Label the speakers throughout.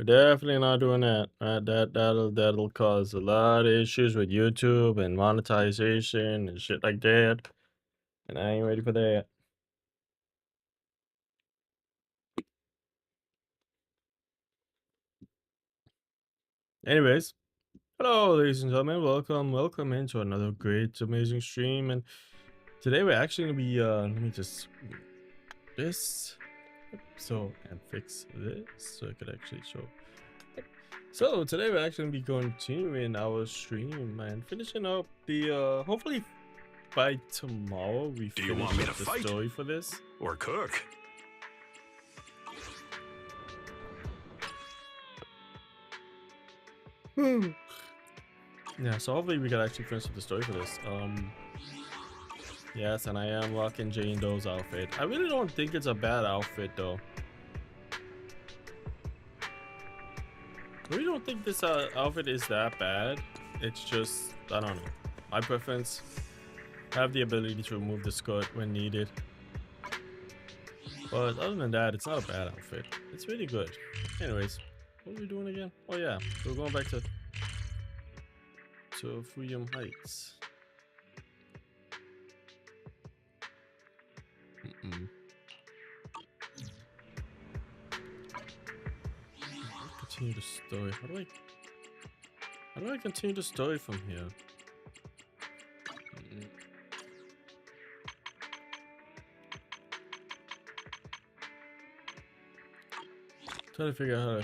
Speaker 1: We're definitely not doing that. That'll cause a lot of issues with YouTube and monetization and shit like that. And I ain't ready for that. Anyways, hello, ladies and gentlemen. Welcome into another great, amazing stream. And today we're actually gonna be let me just this so and fix this so I could actually show. So today we're actually gonna be continuing our stream and finishing up the hopefully by tomorrow we
Speaker 2: Do you
Speaker 1: finish
Speaker 2: want me
Speaker 1: up
Speaker 2: to
Speaker 1: the
Speaker 2: fight?
Speaker 1: story for this.
Speaker 2: Or cook?
Speaker 1: Yeah, so hopefully we can actually finish up the story for this. Yes, and I am rocking Jane Doe's outfit. I really don't think it's a bad outfit though. I really don't think this outfit is that bad. It's just, I don't know, my preference. I have the ability to remove the skirt when needed. But other than that, it's not a bad outfit. It's really good. Anyways, what are we doing again? Oh yeah, we're going back to Freedom Heights. Continue the story. How do I continue the story from here? Trying to figure out how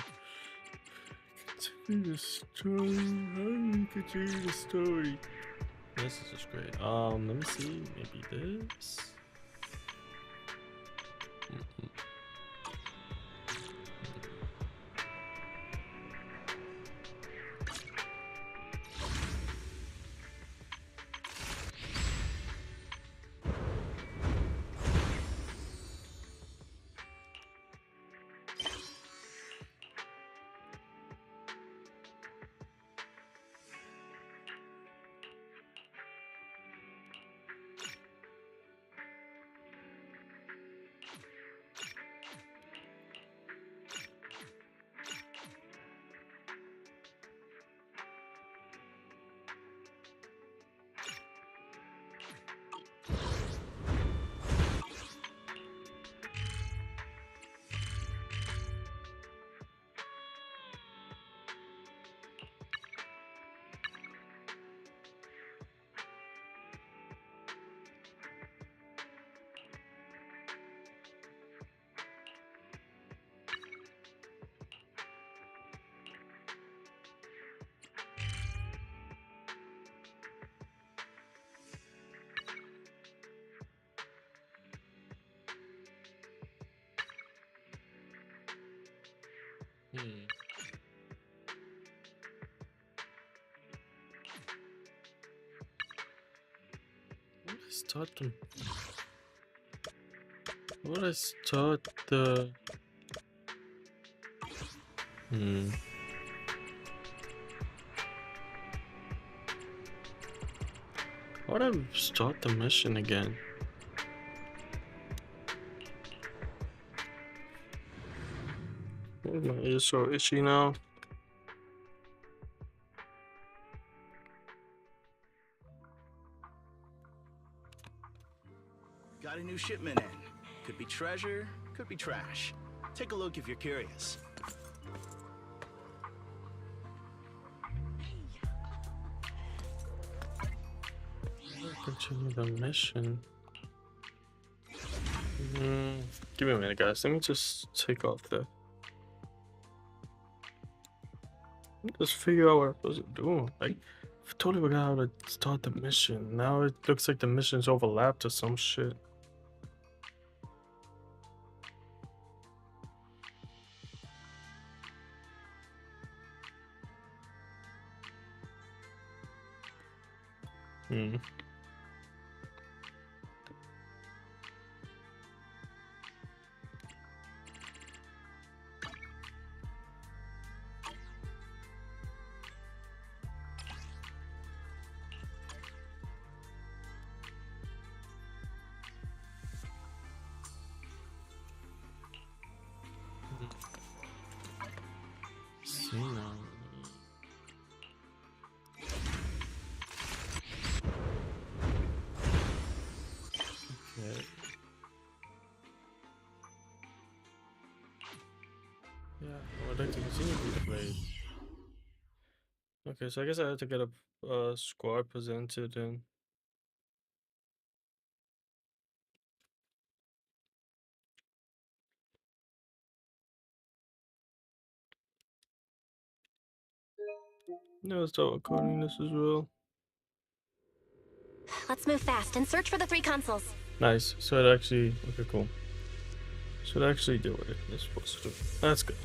Speaker 1: to continue the story. How do we continue the story? This is just great. Let me see. Maybe this. Start them. What I start the How do I start the mission again? My ears so itchy now.
Speaker 2: Got a new shipment in. Could be treasure, could be trash. Take a look if you're curious.
Speaker 1: Continue the mission. Give me a minute, guys. Let me just take off the. Just figure out what I'm supposed to do. Like, I totally forgot how to start the mission. Now it looks like the missions overlapped or some shit. Yeah, I would like to continue with the blade. Okay, so I guess I have to get a squad presented then. No, let's start recording this as well.
Speaker 3: Let's move fast and search for the 3 consoles.
Speaker 1: Nice. So it actually, okay, cool. So it actually did what it is supposed to do. That's good.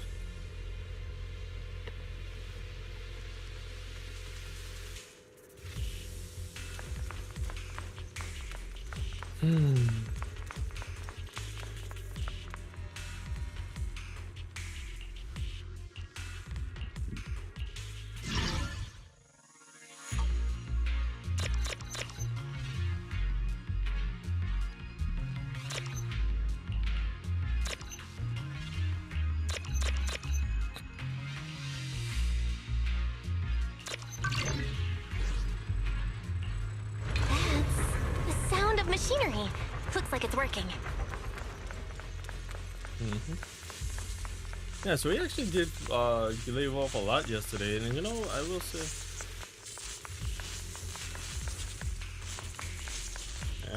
Speaker 3: That's the sound of machinery. Looks like it's working.
Speaker 1: Yeah, so we actually did leave off a lot yesterday, and you know, I will say,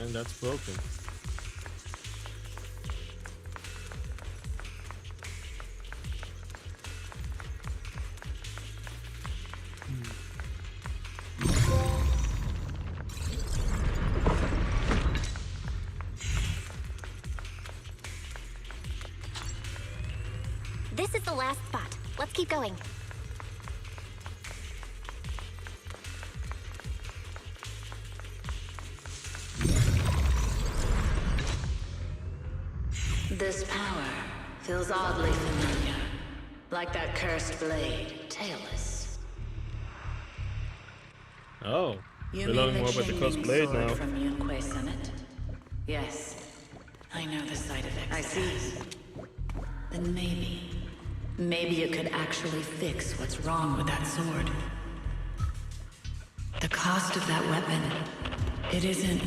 Speaker 1: and that's broken.
Speaker 3: This is the last spot. Let's keep going.
Speaker 4: This power feels oddly familiar, like that cursed blade, tailless.
Speaker 1: Oh,
Speaker 4: You
Speaker 1: we're learning
Speaker 4: mean
Speaker 1: more
Speaker 4: the
Speaker 1: about the
Speaker 4: changing
Speaker 1: cursed blade
Speaker 4: sword
Speaker 1: now.
Speaker 4: from Yunque Summit? Yes, I know the side effects. I see. Then maybe you could actually fix what's wrong with that sword. The cost of that weapon, it isn't...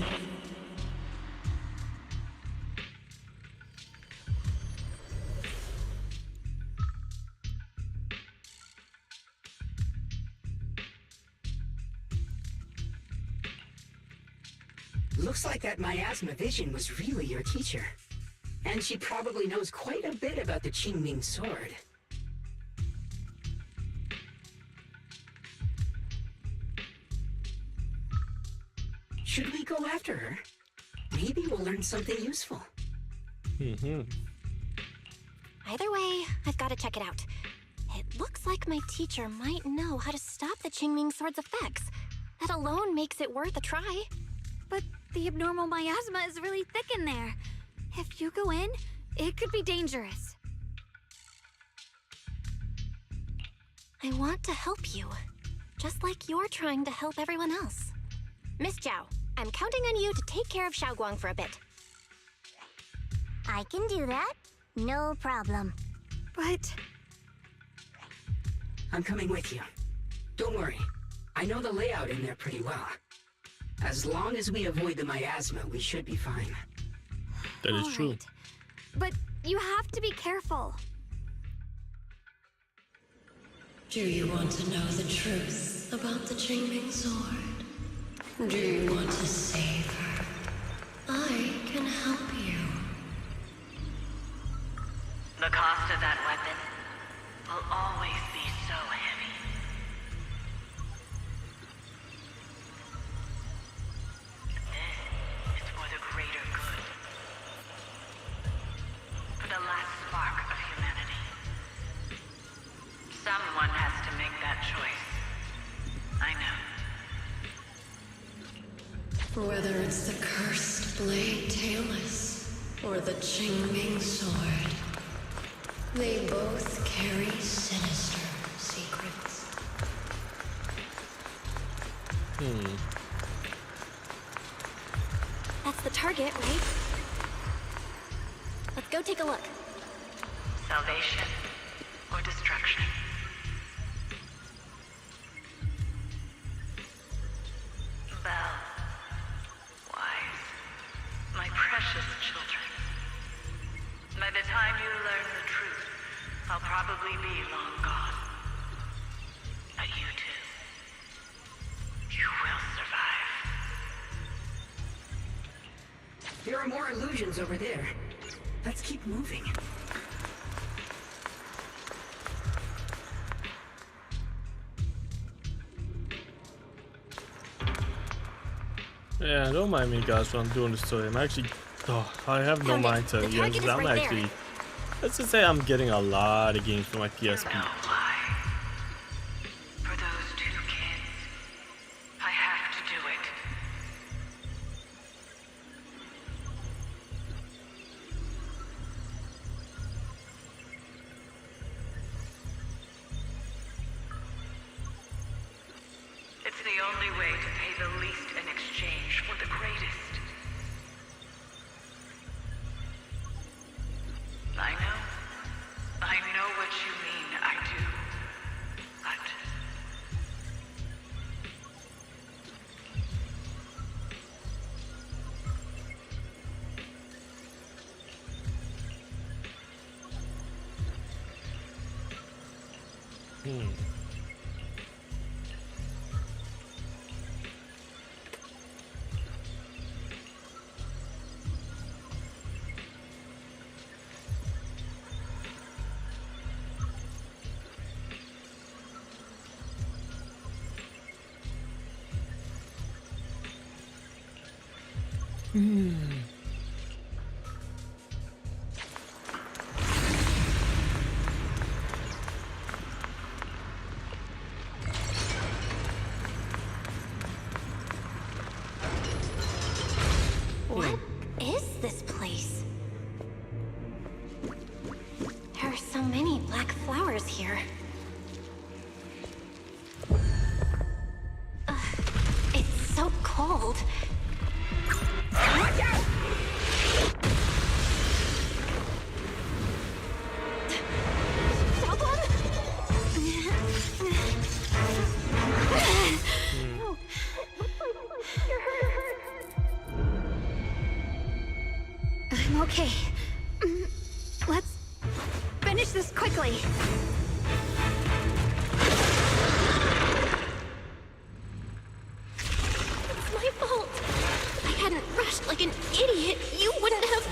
Speaker 5: Looks like that miasma vision was really your teacher. And she probably knows quite a bit about the Qingming sword. Should we go after her? Maybe we'll learn something useful.
Speaker 1: Mm-hmm.
Speaker 3: Either way, I've got to check it out. It looks like my teacher might know how to stop the Qingming sword's effects. That alone makes it worth a try.
Speaker 6: But the abnormal miasma is really thick in there. If you go in, it could be dangerous.
Speaker 3: I want to help you, just like you're trying to help everyone else. Miss Zhao, I'm counting on you to take care of Xiaoguang for a bit.
Speaker 7: I can do that. No problem.
Speaker 6: But
Speaker 5: I'm coming with you. Don't worry. I know the layout in there pretty well. As long as we avoid the miasma, we should be fine.
Speaker 1: That is
Speaker 6: all
Speaker 1: true.
Speaker 6: right. But you have to be careful.
Speaker 4: Do you want to know the truth about the Qingming sword? Do you want to save her? I can help you. The cost of that weapon will always be so heavy. This is for the greater good. For the last spark of humanity. Someone has to make that choice. I know. Whether it's the cursed blade tailless or the Qingming sword, they both carry sinister secrets.
Speaker 3: That's the target, right? Let's go take a look.
Speaker 4: Salvation or destruction? Belle, Wise, my precious children. By the time you learn the truth, I'll probably be long gone. But you two, you will survive.
Speaker 5: There are more illusions over there. Let's keep moving.
Speaker 1: Yeah, don't mind me, guys, when I'm doing the story. I'm actually, I have no
Speaker 3: Found it.
Speaker 1: mind to
Speaker 3: The
Speaker 1: you
Speaker 3: target
Speaker 1: guys.
Speaker 3: is
Speaker 1: I'm
Speaker 3: right there.
Speaker 1: actually, let's just say I'm getting a lot of games for my PSP.
Speaker 4: No lie. For those two kids, I have to do it. It's the only way to pay the least in exchange for the greatest. I know what you mean, I do. But
Speaker 3: What is this place? There are so many black flowers here. It's so cold. Watch out! Someone? You're hurt.
Speaker 6: I'm okay. Let's finish this quickly.
Speaker 3: It's my fault. If I hadn't rushed like an idiot, you wouldn't have...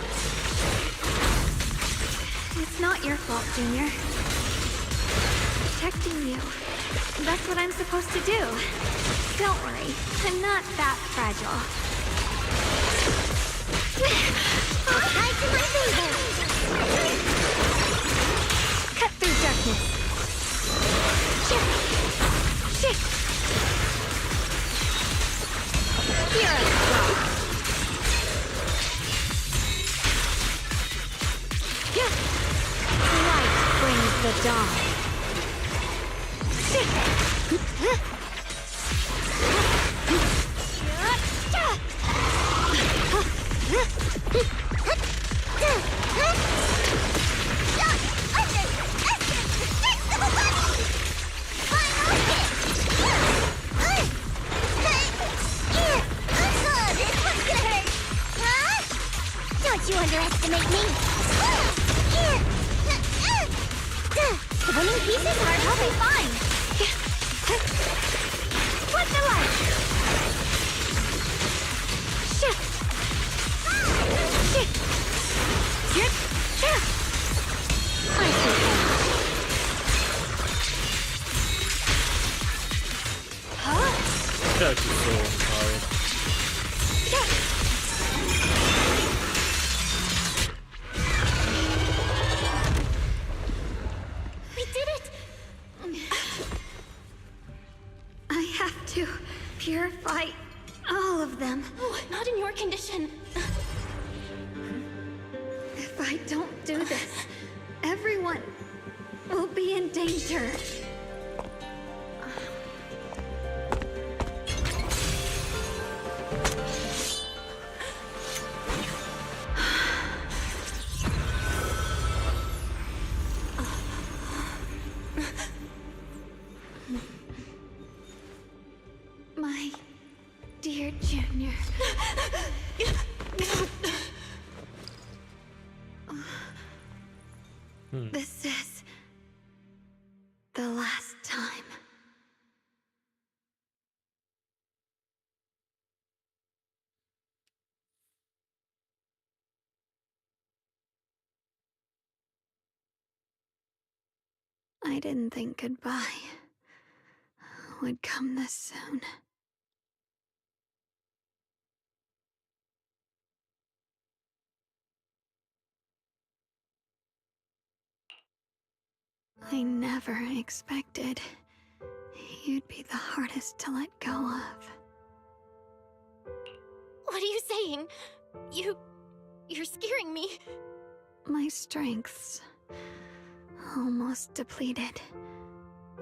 Speaker 6: It's not your fault, Junior. Protecting you. That's what I'm supposed to do. Don't worry, I'm not that fragile.
Speaker 7: Hide to my baby!
Speaker 6: Cut through darkness. Shit! Shit! Here I go. Yeah. Light brings the dawn. Shit!
Speaker 7: Don't you underestimate me! The winning pieces are
Speaker 6: Okay, fine. What the light? Shit! Shit! Shit! Shit! I see that. Huh?
Speaker 1: That's so hard.
Speaker 3: We did it!
Speaker 6: I have to purify all of them.
Speaker 3: Oh, not in your condition.
Speaker 6: If I don't do this, everyone will be in danger. My dear Junior. This is The last time. I didn't think goodbye would come this soon. I never expected you'd be the hardest to let go of.
Speaker 3: What are you saying? You're scaring me.
Speaker 6: My strength's almost depleted.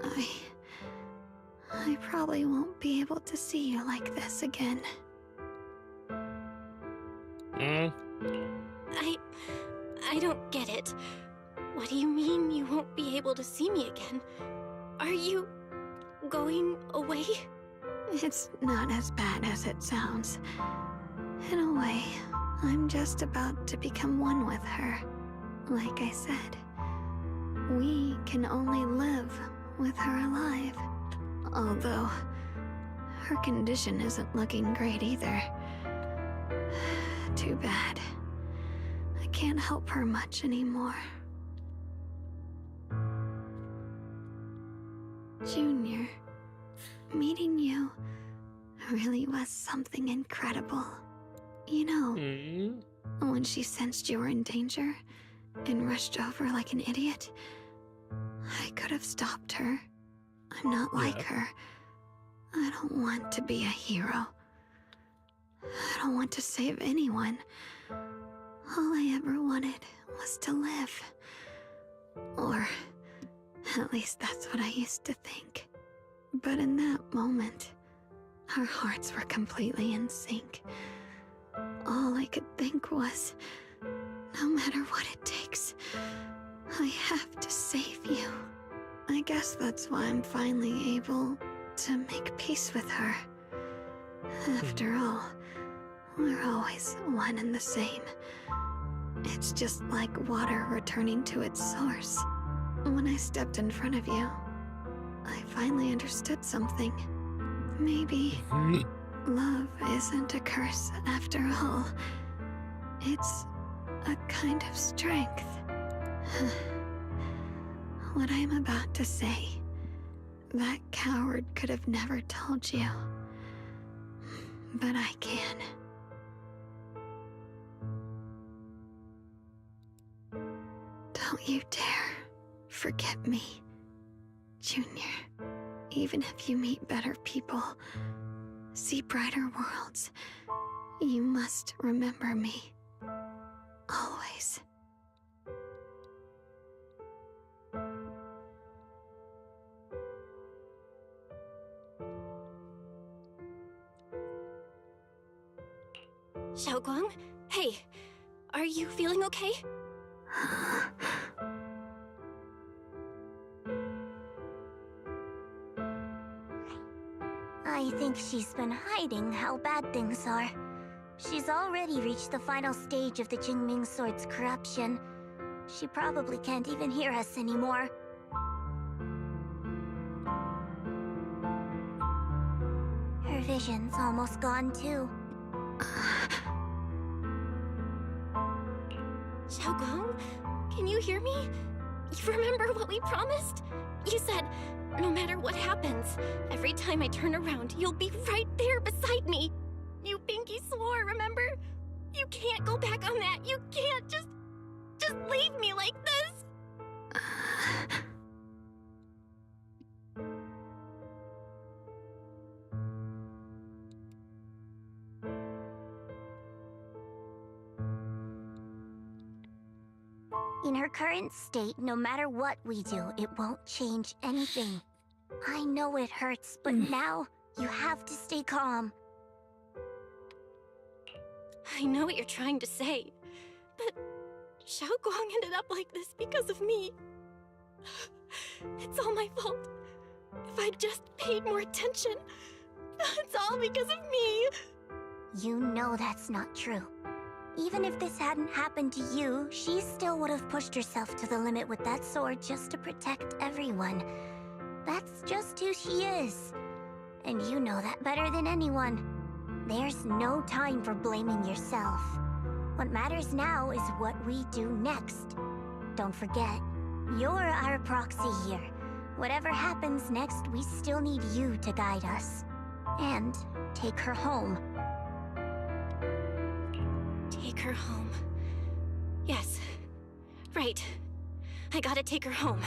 Speaker 6: I probably won't be able to see you like this again.
Speaker 3: I don't get it. What do you mean you won't be able to see me again? Are you going away?
Speaker 6: It's not as bad as it sounds. In a way, I'm just about to become one with her. Like I said, we can only live with her alive. Although, her condition isn't looking great either. Too bad. I can't help her much anymore. Junior, meeting you really was something incredible. You know, when she sensed you were in danger and rushed over like an idiot, I could have stopped her. I'm not like her. I don't want to be a hero. I don't want to save anyone. All I ever wanted was to live. Or at least that's what I used to think. But in that moment, our hearts were completely in sync. All I could think was, no matter what it takes, I have to save you. I guess that's why I'm finally able to make peace with her. After all, we're always one and the same. It's just like water returning to its source. When I stepped in front of you, I finally understood something. Maybe love isn't a curse after all. It's a kind of strength. What I'm about to say, that coward could have never told you. But I can. Don't you dare forget me, Junior. Even if you meet better people, see brighter worlds, you must remember me. Always.
Speaker 3: Xiaoguang? Hey, are you feeling okay?
Speaker 7: I think she's been hiding how bad things are. She's already reached the final stage of the Jingming Sword's corruption. She probably can't even hear us anymore. Her vision's almost gone too.
Speaker 3: Xiaoguang, can you hear me? You remember what we promised? You said, no matter what happens, every time I turn around, you'll be right there beside me. You pinky swore, remember? You can't go back on that. You can't just leave me like this.
Speaker 7: In her current state, no matter what we do, it won't change anything. I know it hurts, but now you have to stay calm.
Speaker 3: I know what you're trying to say, but Xiaoguang ended up like this because of me. It's all my fault. If I'd just paid more attention, it's all because of me.
Speaker 7: You know that's not true. Even if this hadn't happened to you, she still would have pushed herself to the limit with that sword just to protect everyone. That's just who she is. And you know that better than anyone. There's no time for blaming yourself. What matters now is what we do next. Don't forget, you're our proxy here. Whatever happens next, we still need you to guide us. And take her home.
Speaker 3: Take her home. Yes. Right. I gotta take her home.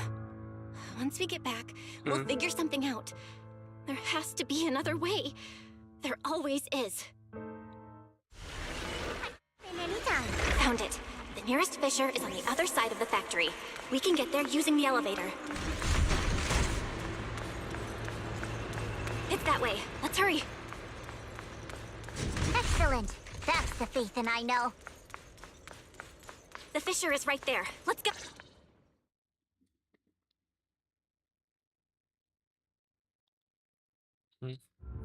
Speaker 3: Once we get back, we'll figure something out. There has to be another way. There always is.
Speaker 7: In any time.
Speaker 3: Found it. The nearest fissure is on the other side of the factory. We can get there using the elevator. It's that way. Let's hurry.
Speaker 7: Excellent. That's the Phaethon I know.
Speaker 3: The fissure is right there. Let's go.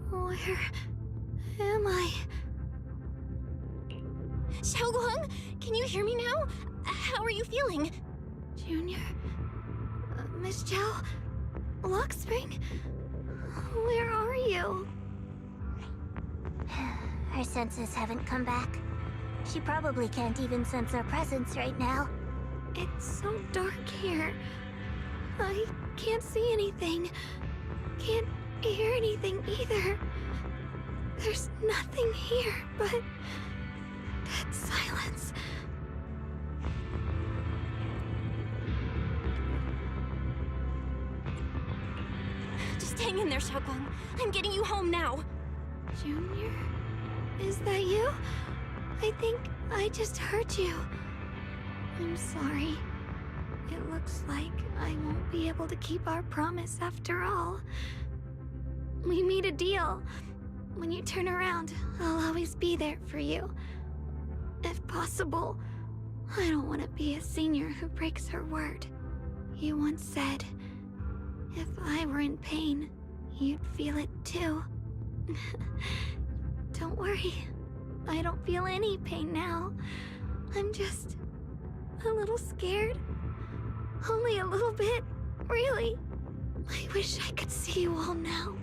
Speaker 6: Where am I?
Speaker 3: Xiaoguang, can you hear me now? How are you feeling?
Speaker 6: Junior? Miss Zhao? Luxspring? Where are you?
Speaker 7: Her senses haven't come back. She probably can't even sense our presence right now.
Speaker 6: It's so dark here. I can't see anything. Can't hear anything either. There's nothing here but dead silence.
Speaker 3: Just hang in there, Xiaoguang. I'm getting you home now.
Speaker 6: Junior? Is that you? I think I just heard you. I'm sorry. It looks like I won't be able to keep our promise after all. We made a deal. When you turn around, I'll always be there for you. If possible, I don't want to be a senior who breaks her word. You once said, if I were in pain, you'd feel it too. Don't worry. I don't feel any pain now. I'm just a little scared. Only a little bit, really. I wish I could see you all now.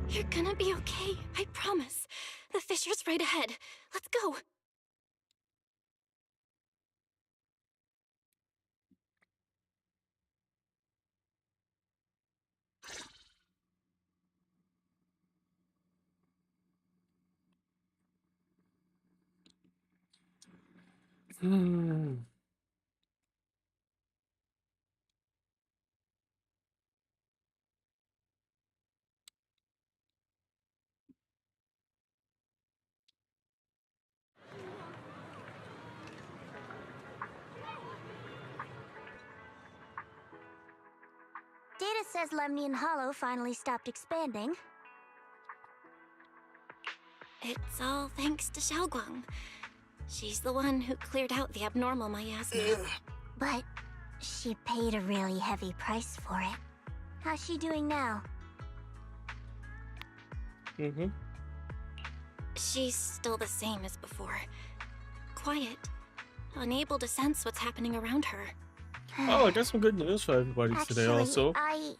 Speaker 3: You're gonna be okay, I promise. The fissure's right ahead. Let's go.
Speaker 7: Data says Lemnian Hollow finally stopped expanding.
Speaker 3: It's all thanks to Xiaoguang. She's the one who cleared out the abnormal miasma.
Speaker 7: But she paid a really heavy price for it. How's she doing now?
Speaker 3: She's still the same as before. Quiet. Unable to sense what's happening around her.
Speaker 1: Oh, I got some good news for everybody today also.
Speaker 7: I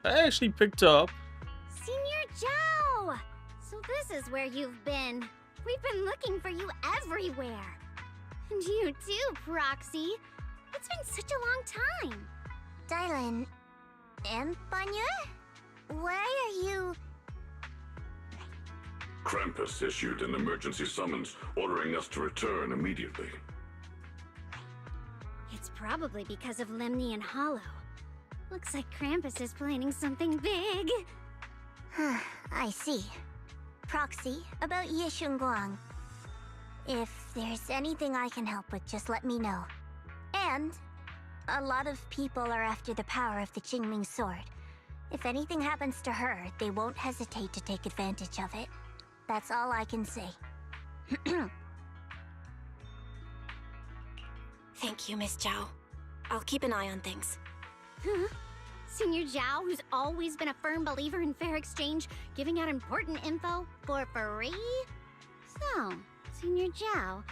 Speaker 1: actually picked up.
Speaker 8: Senior Zhao! So this is where you've been. We've been looking for you everywhere. And you too, Proxy. It's been such a long time.
Speaker 7: Dylan and Banya? Why are you...
Speaker 9: Krampus issued an emergency summons ordering us to return immediately.
Speaker 8: It's probably because of Lemnian Hollow. Looks like Krampus is planning something big.
Speaker 7: I see. Proxy, about Yishunguang. If there's anything I can help with, just let me know. And a lot of people are after the power of the Qingming sword. If anything happens to her, they won't hesitate to take advantage of it. That's all I can say.
Speaker 3: Thank you, Miss Zhao. I'll keep an eye on things.
Speaker 8: Huh? Senior Zhao, who's always been a firm believer in fair exchange, giving out important info for free? So, Senior Zhao,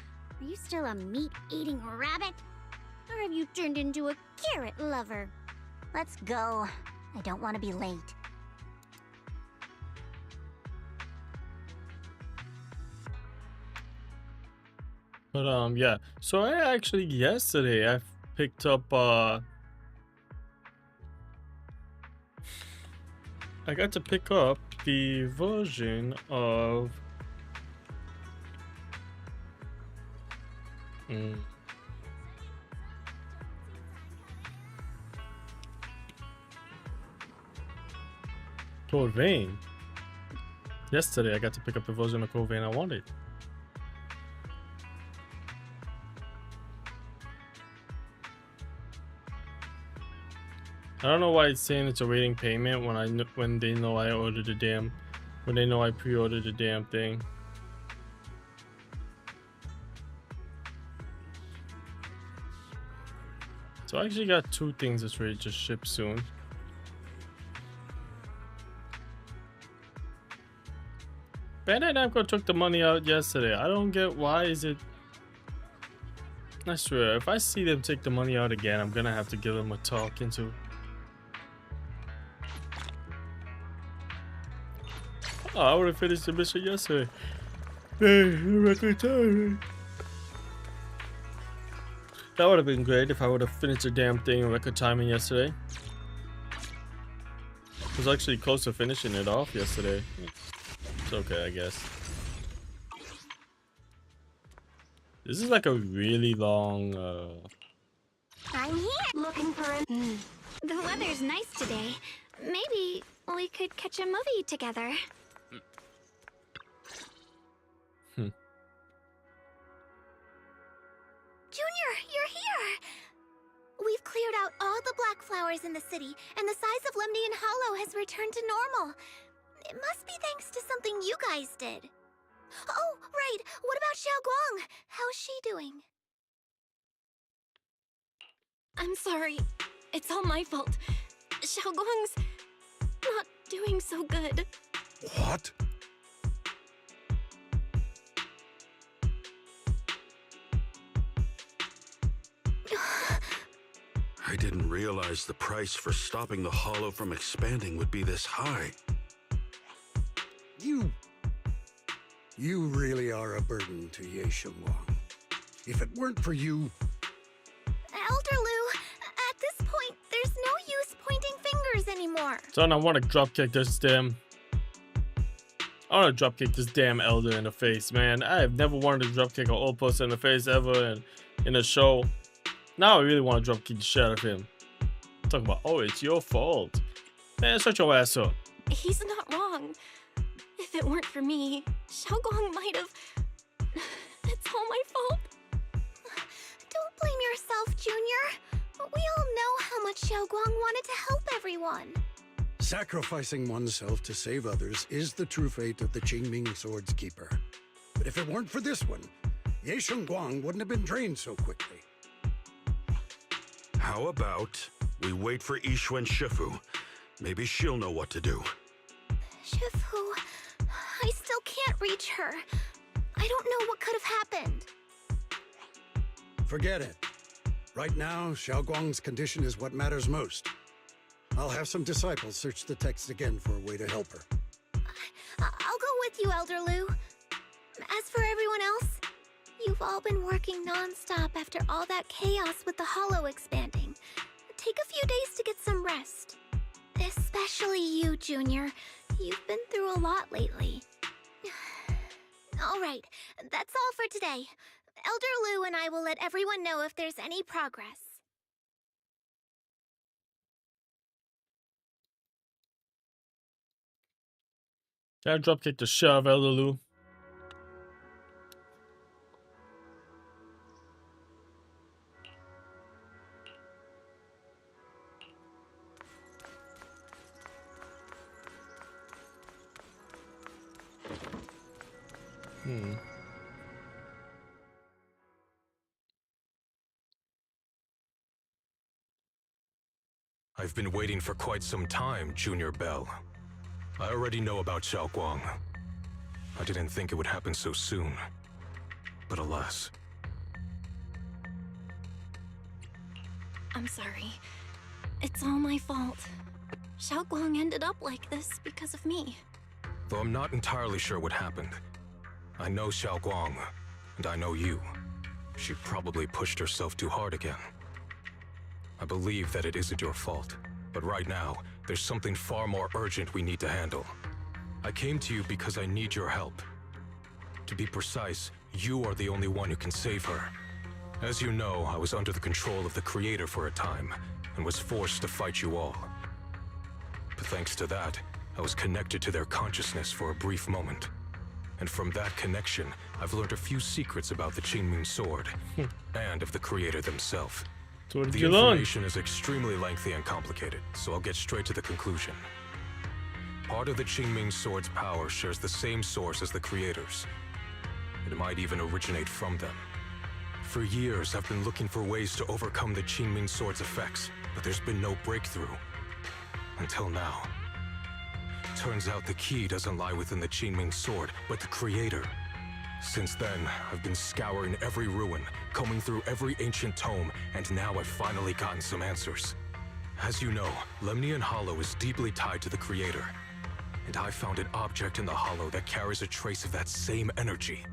Speaker 8: Are you still a meat-eating rabbit? Or have you turned into a carrot lover?
Speaker 7: Let's go. I don't want to be late.
Speaker 1: But yeah. So I actually yesterday I picked up I got to pick up the version of Code Vein. Yesterday I got to pick up the version of Code Vein I wanted. I don't know why it's saying it's a waiting payment when they know I ordered when they know I pre-ordered the damn thing. So I actually got 2 things that's ready to ship soon. Bandai Namco took the money out yesterday. I don't get why is it. I swear, if I see them take the money out again, I'm gonna have to give them a talking to. Oh, I would have finished the mission yesterday. Hey, record time. That would have been great if I would have finished the damn thing in record timing yesterday. I was actually close to finishing it off yesterday. It's okay, I guess. This is like a really long,
Speaker 8: I'm here looking for a...
Speaker 6: The weather's nice today. Maybe we could catch a movie together.
Speaker 8: Junior, you're here! We've cleared out all the black flowers in the city, and the size of Lemnian Hollow has returned to normal. It must be thanks to something you guys did. Oh, right. What about Xiao Guang? How's she doing?
Speaker 3: I'm sorry. It's all my fault. Xiao Guang's not doing so good.
Speaker 10: What? I didn't realize the price for stopping the Hollow from expanding would be this high. You really are a burden to Ye Shengwang. If it weren't for you...
Speaker 8: Elder Lu, at this point, there's no use pointing fingers anymore.
Speaker 1: Son, I want to dropkick this damn... I want to dropkick this damn elder in the face, man. I have never wanted to dropkick an old person in the face ever in a show. Now I really want to dropkick the shit out of him. Talk about, oh, it's your fault. Man, shut your ass up.
Speaker 3: He's not wrong. If it weren't for me, Xiao Guang might have... It's all my fault.
Speaker 8: Don't blame yourself, Junior. We all know how much Xiao Guang wanted to help everyone.
Speaker 10: Sacrificing oneself to save others is the true fate of the Qingming Sword's Keeper. But if it weren't for this one, Ye Shengwang wouldn't have been drained so quickly.
Speaker 9: How about we wait for Yixuan Shifu? Maybe she'll know what to do.
Speaker 8: Shifu, I still can't reach her. I don't know what could have happened.
Speaker 10: Forget it. Right now, Xiao Guang's condition is what matters most. I'll have some disciples search the text again for a way to help her.
Speaker 8: I'll go with you, Elder Lu. As for everyone else, you've all been working non-stop after all that chaos with the Hollow expanding. Take a few days to get some rest. Especially you, Junior. You've been through a lot lately. All right, that's all for today. Elder Lu and I will let everyone know if there's any progress.
Speaker 1: Gotta dropkick the shit out of Elder Lu.
Speaker 11: I've been waiting for quite some time, Junior Bell. I already know about Xiao Guang. I didn't think it would happen so soon. But alas,
Speaker 3: I'm sorry. It's all my fault. Xiaoguang ended up like this because of me.
Speaker 11: Though I'm not entirely sure what happened. I know Xiaoguang, and I know you. She probably pushed herself too hard again. I believe that it isn't your fault, but right now, there's something far more urgent we need to handle. I came to you because I need your help. To be precise, you are the only one who can save her. As you know, I was under the control of the Creator for a time, and was forced to fight you all. But thanks to that, I was connected to their consciousness for a brief moment. And from that connection, I've learned a few secrets about the Qingming Sword, and of the Creator themselves.
Speaker 1: So what did
Speaker 11: The
Speaker 1: you learn?
Speaker 11: information is extremely lengthy and complicated, so I'll get straight to the conclusion. Part of the Qingming Sword's power shares the same source as the Creator's. It might even originate from them. For years, I've been looking for ways to overcome the Qingming Sword's effects, but there's been no breakthrough. Until now. Turns out the key doesn't lie within the Qingming Sword, but the Creator. Since then, I've been scouring every ruin, combing through every ancient tome, and now I've finally gotten some answers. As you know, Lemnian Hollow is deeply tied to the Creator. And I found an object in the Hollow that carries a trace of that same energy.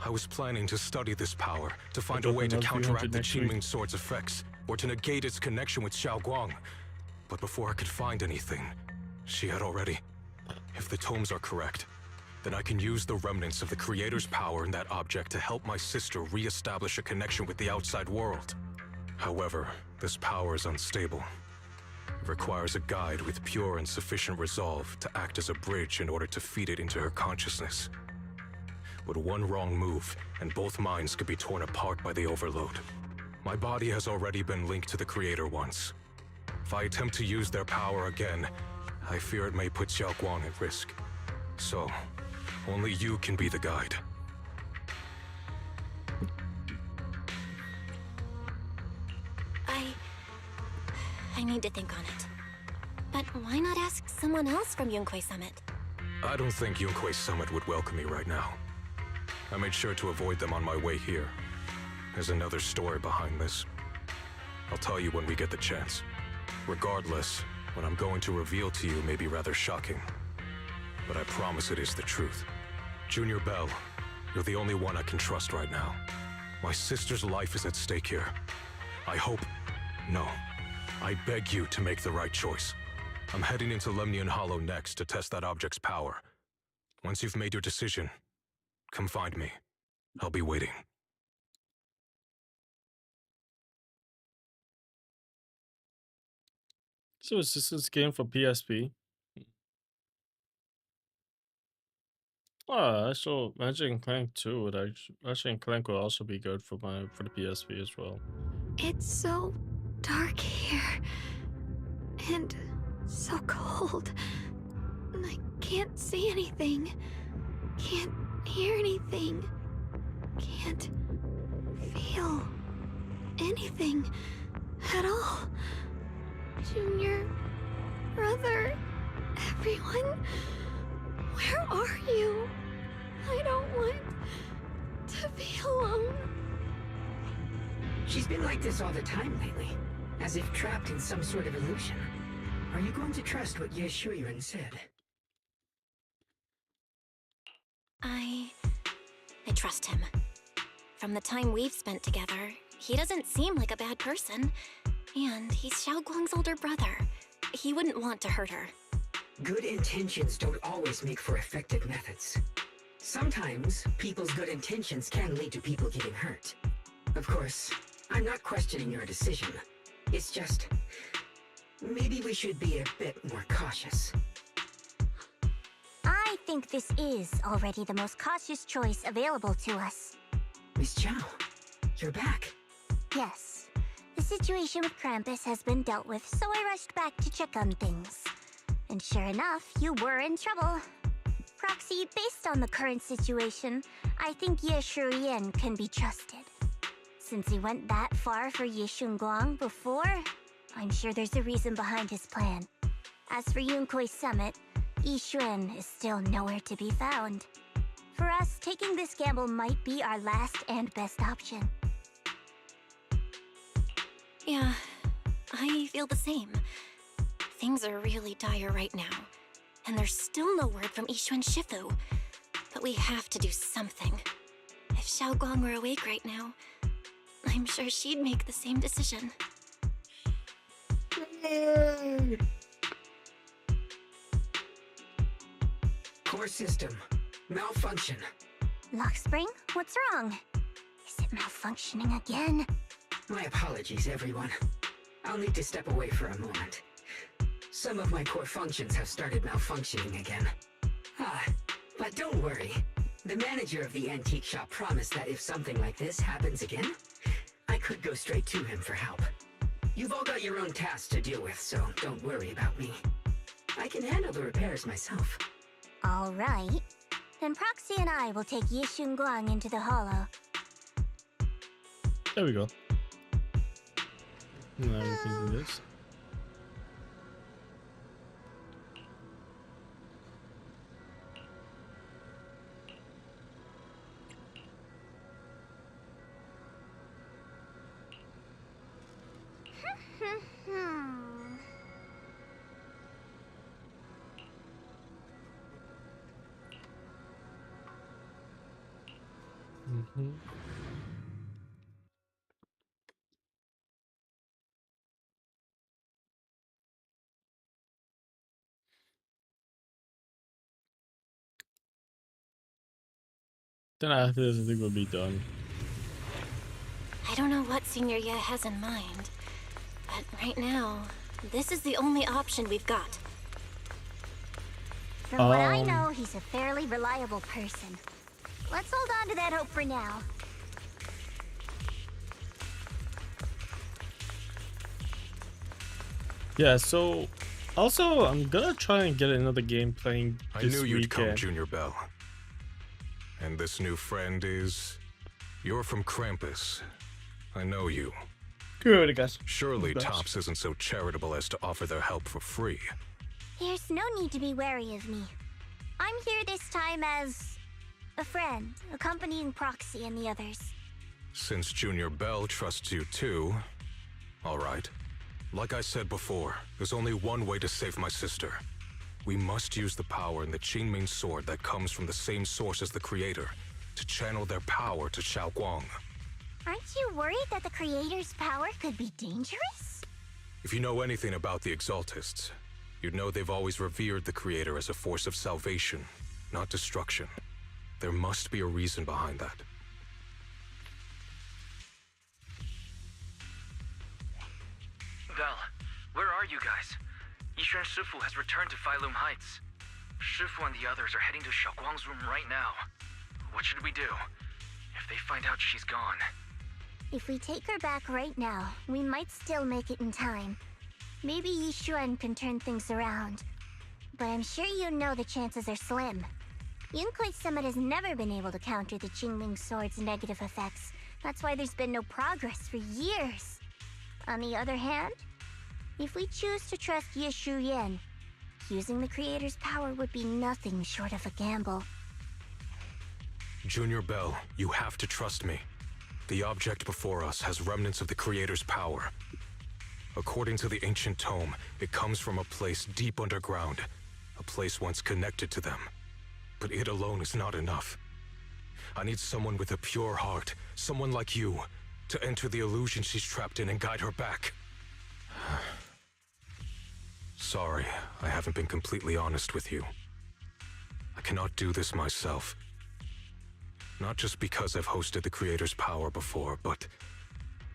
Speaker 11: I was planning to study this power, to find a way to counteract the Qingming Sword's effects, or to negate its connection with Xiaoguang. But before I could find anything, she had already... If the tomes are correct, then I can use the remnants of the Creator's power in that object to help my sister re-establish a connection with the outside world. However, this power is unstable. It requires a guide with pure and sufficient resolve to act as a bridge in order to feed it into her consciousness. But one wrong move, and both minds could be torn apart by the overload. My body has already been linked to the Creator once. If I attempt to use their power again, I fear it may put Xiaoguang at risk. So, only you can be the guide.
Speaker 3: I need to think on it. But why not ask someone else from Yunquei Summit?
Speaker 11: I don't think Yunquei Summit would welcome me right now. I made sure to avoid them on my way here. There's another story behind this. I'll tell you when we get the chance. Regardless, what I'm going to reveal to you may be rather shocking. But I promise it is the truth. Junior Bell, you're the only one I can trust right now. My sister's life is at stake here. I hope... No. I beg you to make the right choice. I'm heading into Lemnian Hollow next to test that object's power. Once you've made your decision, come find me. I'll be waiting.
Speaker 1: So is this game for PSP? Oh, actually, Magic and Clank 2 would actually, Magic and Clank would also be good for the PSP as well.
Speaker 6: It's so dark here. And so cold. I can't see anything. Can't hear anything. Can't feel anything at all. Junior, brother, everyone, where are you? I don't want to be alone.
Speaker 5: She's been like this all the time lately, as if trapped in some sort of illusion. Are you going to trust what Ye Shuyan said?
Speaker 3: I trust him. From the time we've spent together, he doesn't seem like a bad person. And he's Xiaoguang's older brother. He wouldn't want to hurt her.
Speaker 5: Good intentions don't always make for effective methods. Sometimes, people's good intentions can lead to people getting hurt. Of course, I'm not questioning your decision. It's just... maybe we should be a bit more cautious.
Speaker 7: I think this is already the most cautious choice available to us.
Speaker 5: Miss Zhao, you're back.
Speaker 7: Yes. The situation with Krampus has been dealt with, so I rushed back to check on things. And sure enough, you were in trouble. Proxy, based on the current situation, I think Ye Shuyan can be trusted. Since he went that far for Ye Shunguang before, I'm sure there's a reason behind his plan. As for Yunquei Summit, Yi Xuan is still nowhere to be found. For us, taking this gamble might be our last and best option.
Speaker 3: Yeah, I feel the same. Things are really dire right now, and there's still no word from Ishu and Shifu. But we have to do something. If Xiao Guang were awake right now, I'm sure she'd make the same decision.
Speaker 5: Core system. Malfunction.
Speaker 7: Lockspring, what's wrong? Is it malfunctioning again?
Speaker 5: My apologies, everyone. I'll need to step away for a moment. Some of my core functions have started malfunctioning again. But don't worry. The manager of the antique shop promised that if something like this happens again, I could go straight to him for help. You've all got your own tasks to deal with, so don't worry about me. I can handle the repairs myself.
Speaker 7: All right. Then Proxy and I will take Yishun Guang into the hollow.
Speaker 1: There we go. Now we can do this. Then after this, I think we'll be done.
Speaker 3: I don't know what Senior Ye has in mind, but right now, this is the only option we've got.
Speaker 7: From what I know, he's a fairly reliable person. Let's hold on to that hope for now.
Speaker 1: Yeah, so also I'm gonna try and get another game playing this
Speaker 11: I knew you'd come,
Speaker 1: weekend.
Speaker 11: Junior Bell. And this new friend is... You're from Krampus. I know you.
Speaker 1: Good, guys.
Speaker 11: Surely Tops isn't so charitable as to offer their help for free.
Speaker 7: There's no need to be wary of me. I'm here this time as a friend, accompanying Proxy and the others.
Speaker 11: Since Junior Bell trusts you too, all right. Like I said before, there's only one way to save my sister. We must use the power in the Qingming sword that comes from the same source as the creator to channel their power to Xiao Guang.
Speaker 7: Aren't you worried that the creator's power could be dangerous?
Speaker 11: If you know anything about the Exaltists, you'd know they've always revered the creator as a force of salvation, not destruction. There must be a reason behind that.
Speaker 12: Val, where are you guys? Yishuan Shifu has returned to Failum Heights. Shifu and the others are heading to Xiaoguang's room right now. What should we do? If they find out she's gone...
Speaker 7: If we take her back right now, we might still make it in time. Maybe Yishuan can turn things around. But I'm sure you know the chances are slim. Yunkui's Summit has never been able to counter the Qingming Sword's negative effects. That's why there's been no progress for years. On the other hand, if we choose to trust Yishu Yen, using the creator's power would be nothing short of a gamble.
Speaker 11: Junior Bell, you have to trust me. The object before us has remnants of the creator's power. According to the ancient tome, it comes from a place deep underground, a place once connected to them. But it alone is not enough. I need someone with a pure heart, someone like you, to enter the illusion she's trapped in and guide her back. Sorry, I haven't been completely honest with you. I cannot do this myself. Not just because I've hosted the creator's power before, but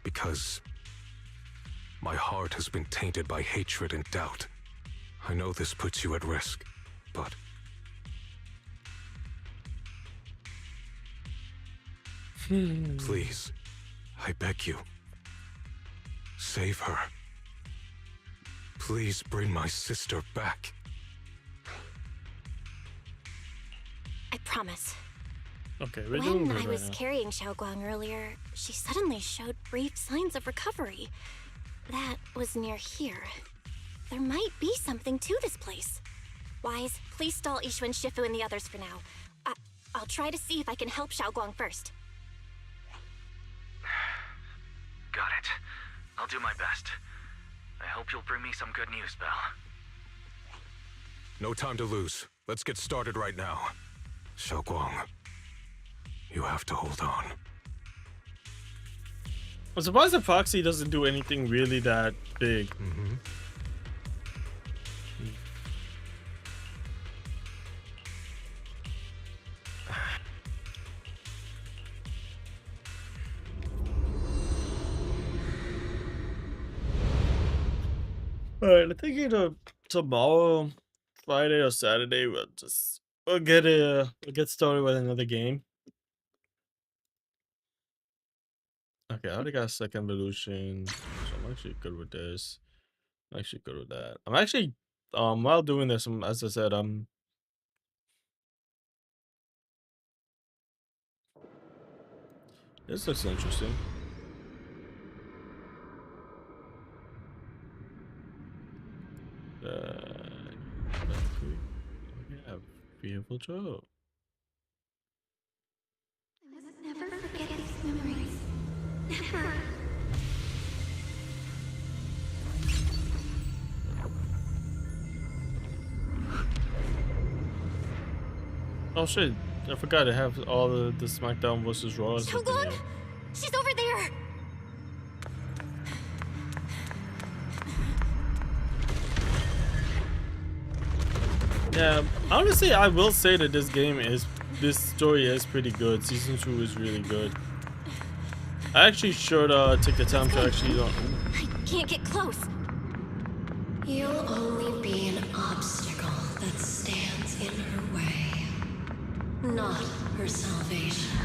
Speaker 11: because my heart has been tainted by hatred and doubt. I know this puts you at risk, but... Please, I beg you, save her. Please bring my sister back.
Speaker 3: I promise.
Speaker 1: Okay, we're doing
Speaker 3: When
Speaker 1: good
Speaker 3: I was
Speaker 1: right now.
Speaker 3: carrying Xiao Guang earlier, she suddenly showed brief signs of recovery. That was near here. There might be something to this place. Wise, please stall Ishu and Shifu and the others for now. I'll try to see if I can help Xiao Guang first.
Speaker 12: Got it. I'll do my best. you'll bring me some good news, Belle.
Speaker 11: No time to lose. Let's get started right now. Xiaoguang, you have to hold on.
Speaker 1: I'm surprised that Foxy doesn't do anything really that big. Alright, I think either tomorrow, Friday or Saturday, we'll get started with another game. Okay, I already got a second evolution, so I'm actually good with this. I'm actually good with that. I'm actually while doing this, as I said, this looks interesting. Yeah, beautiful job.
Speaker 6: I must never forget these memories. Never.
Speaker 1: Oh shit, I forgot to have all the SmackDown versus Raw.
Speaker 3: Xiaoguang! She's over there!
Speaker 1: Yeah, honestly, I will say that this story is pretty good. Season 2 is really good. I actually should take the time to actually.
Speaker 3: I can't get close.
Speaker 4: You'll only be an obstacle that stands in her way, not her salvation.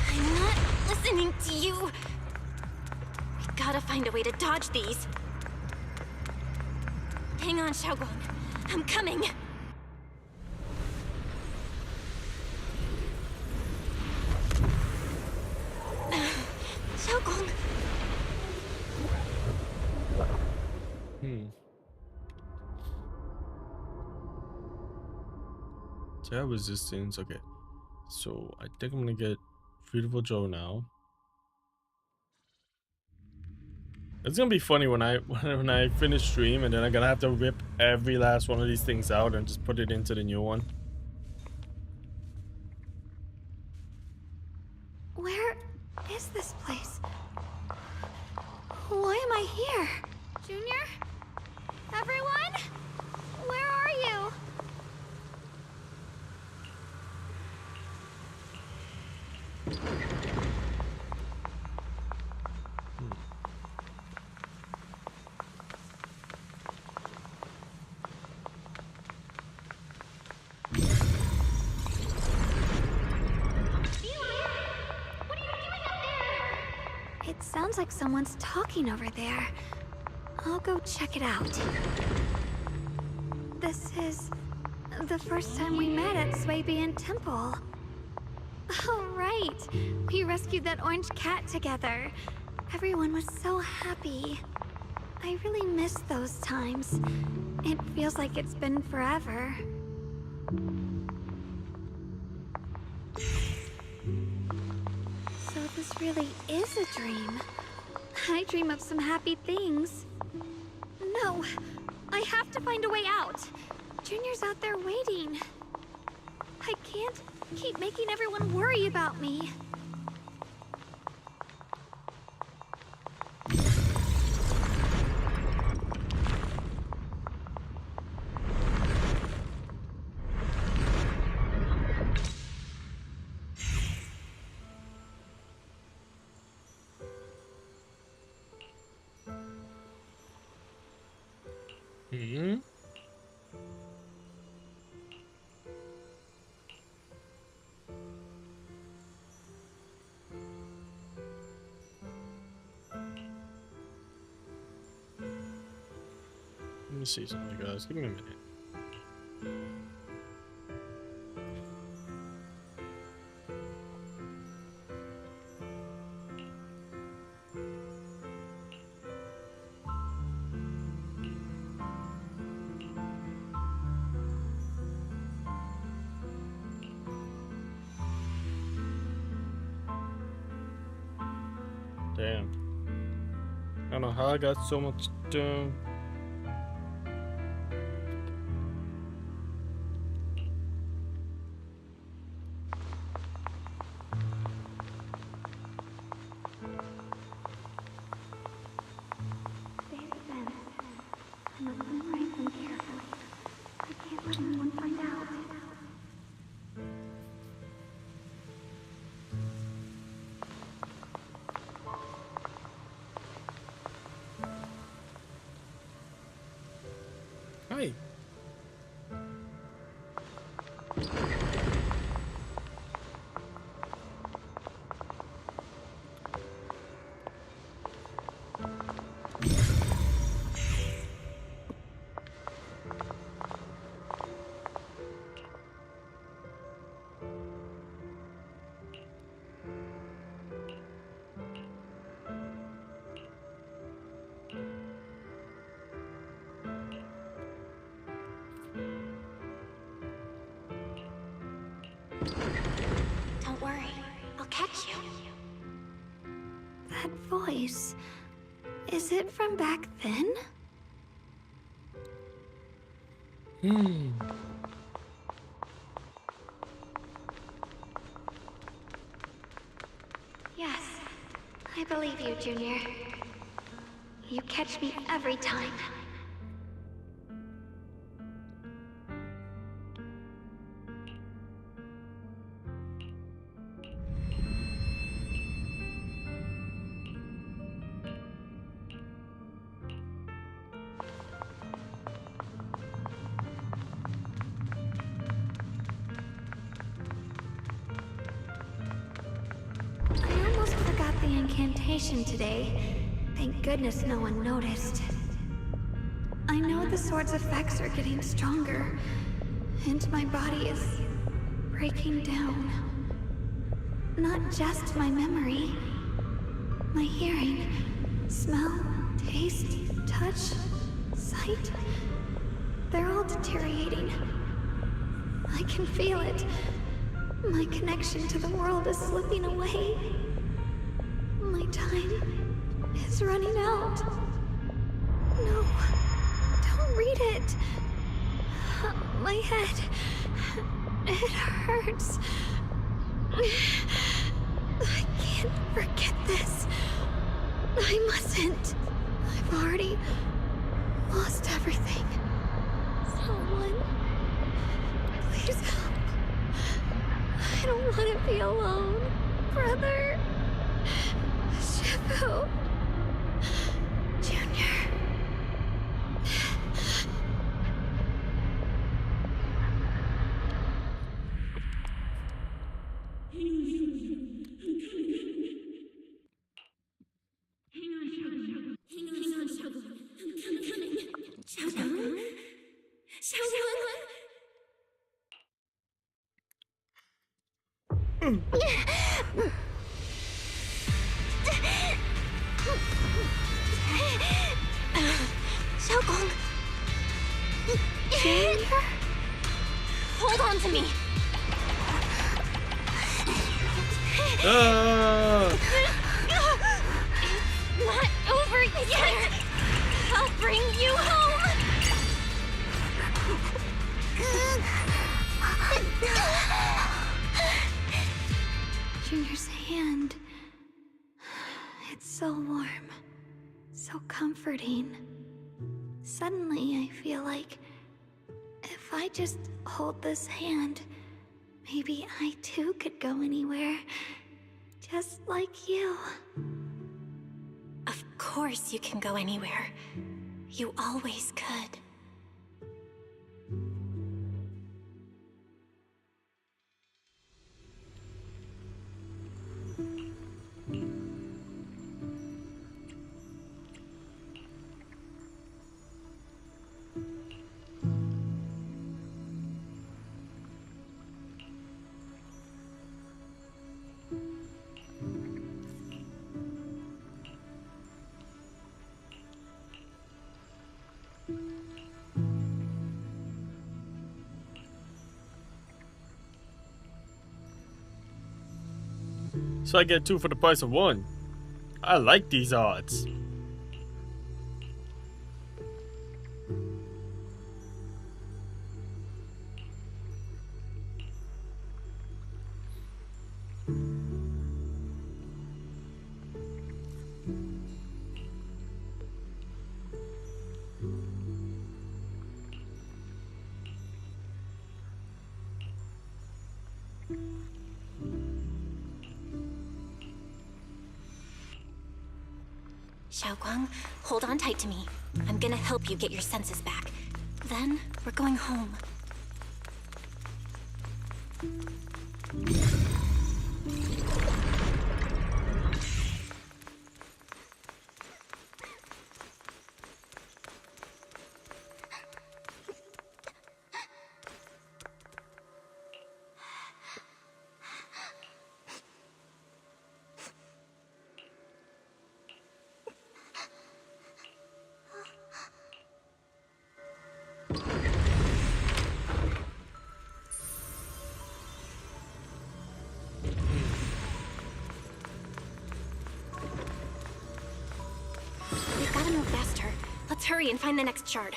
Speaker 3: I'm not listening to you. We gotta find a way to dodge these. Hang on, Xiaoguang. I'm coming. Xiaoguang.
Speaker 1: So resistance. Okay, so I think I'm gonna get Beautiful Joe now. It's gonna be funny when I finish stream and then I'm gonna have to rip every last one of these things out and just put it into the new one.
Speaker 6: Where is this place? Why am I here?
Speaker 8: Junior? Everyone? Where are you?
Speaker 6: It sounds like someone's talking over there. I'll go check it out. This is the first time we met at Swabian Temple. Oh, right. We rescued that orange cat together. Everyone was so happy. I really miss those times. It feels like it's been forever. So this really is a dream. I dream of some happy things. No, I have to find a way out. Junior's out there waiting. I can't keep making everyone worry about me.
Speaker 1: Let me see something, guys. Give me a minute. Damn. I don't know how I got so much done. Hi.
Speaker 3: Don't worry, I'll catch you.
Speaker 6: That voice. Is it from back then? Yes, I believe you, Junior. You catch me every time. I almost forgot the incantation today. Thank goodness no one noticed. I know the sword's effects are getting stronger, and my body is breaking down. Not just my memory. My hearing, smell, taste, touch, sight. They're all deteriorating. I can feel it. My connection to the world is slipping away. My time is running out. No, don't read it. My head, it hurts. I can't forget this. I mustn't. I've already lost everything. Someone, please help. I don't want to be alone, brother. Shifu. Junior.
Speaker 3: Xiaogong. Junior? Hold on to me. It's not over yet. I'll bring you home.
Speaker 6: Junior's hand. It's so warm. So comforting. Suddenly, I feel like if I just hold this hand, maybe I too could go anywhere. Just like you.
Speaker 3: Of course you can go anywhere. You always could.
Speaker 1: So I get 2 for the price of 1. I like these odds.
Speaker 3: Xiaoguang, hold on tight to me. I'm gonna help you get your senses back. Then, we're going home. We've gotta move faster. Let's hurry and find the next shard.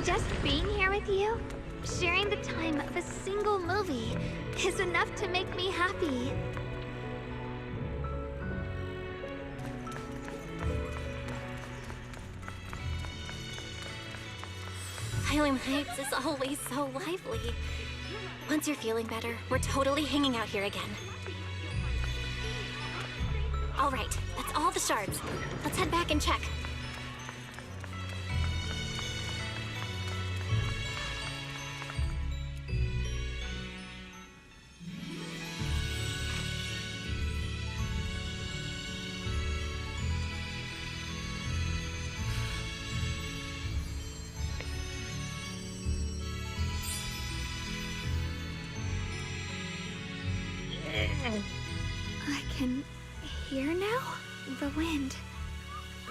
Speaker 6: Just being here with you, sharing the time of a single movie, is enough to make me happy.
Speaker 3: Phylum Heights is always so lively. Once you're feeling better, we're totally hanging out here again. All right, that's all the shards. Let's head back and check.
Speaker 6: I can hear now? The wind,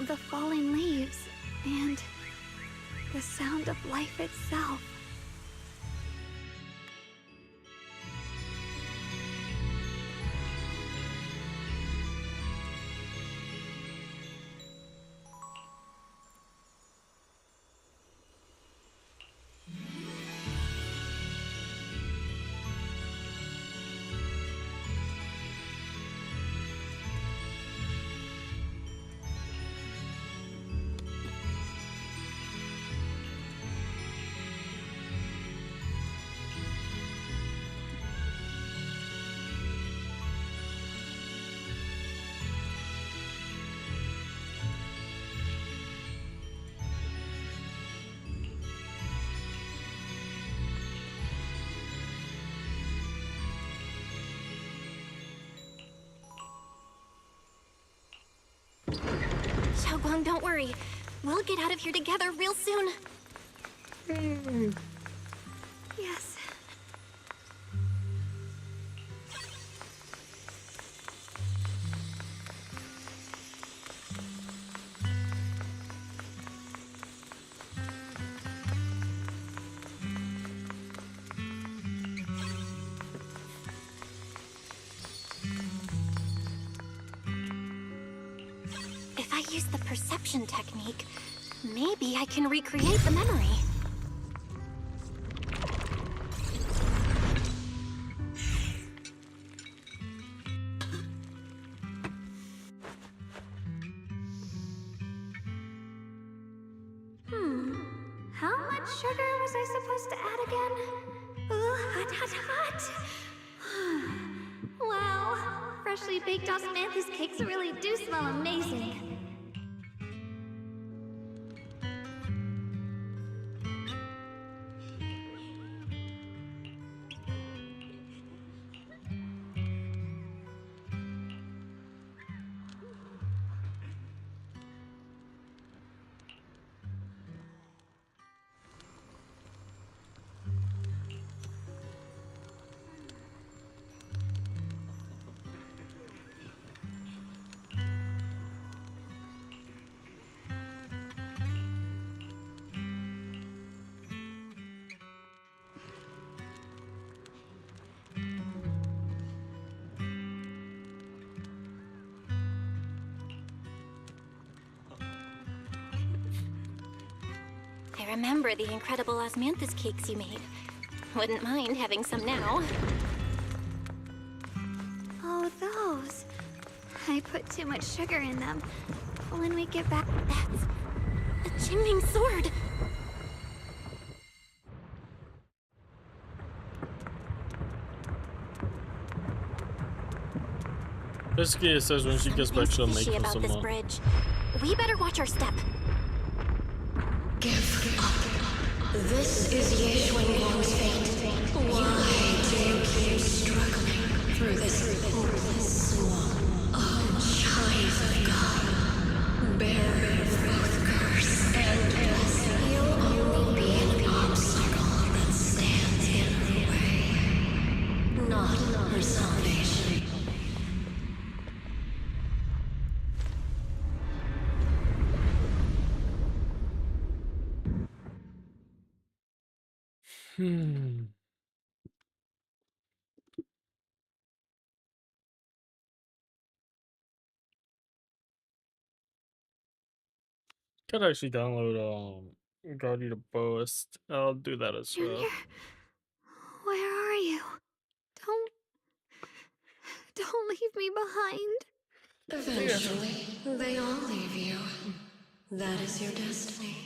Speaker 6: the falling leaves, and the sound of life itself.
Speaker 3: Xiaoguang, don't worry. We'll get out of here together real soon.
Speaker 6: Yes.
Speaker 3: If I use the perception technique, maybe I can recreate the memory.
Speaker 6: How much sugar was I supposed to add again? Ooh, hot, hot, hot. Wow, freshly baked osmanthus cakes really do smell amazing.
Speaker 3: I remember the incredible osmanthus cakes you made. Wouldn't mind having some now.
Speaker 6: Oh, those. I put too much sugar in them. When we get back...
Speaker 3: That's a Qingming sword.
Speaker 1: Basically, it says when she gets back, she'll make for some more.
Speaker 3: Bridge. We better watch our step.
Speaker 4: Give up. This is Ye Xuanguang's fate. Why do you keep struggling through this hopeless swamp? Oh, child of God, bearer of both curse and blessing, you'll only be an obstacle that stands in her way, not her salvation.
Speaker 1: Could actually download Guardian of Boast. I'll do that as well.
Speaker 6: Junior, where are you? Don't leave me behind.
Speaker 4: Eventually, they all leave you. That is your destiny.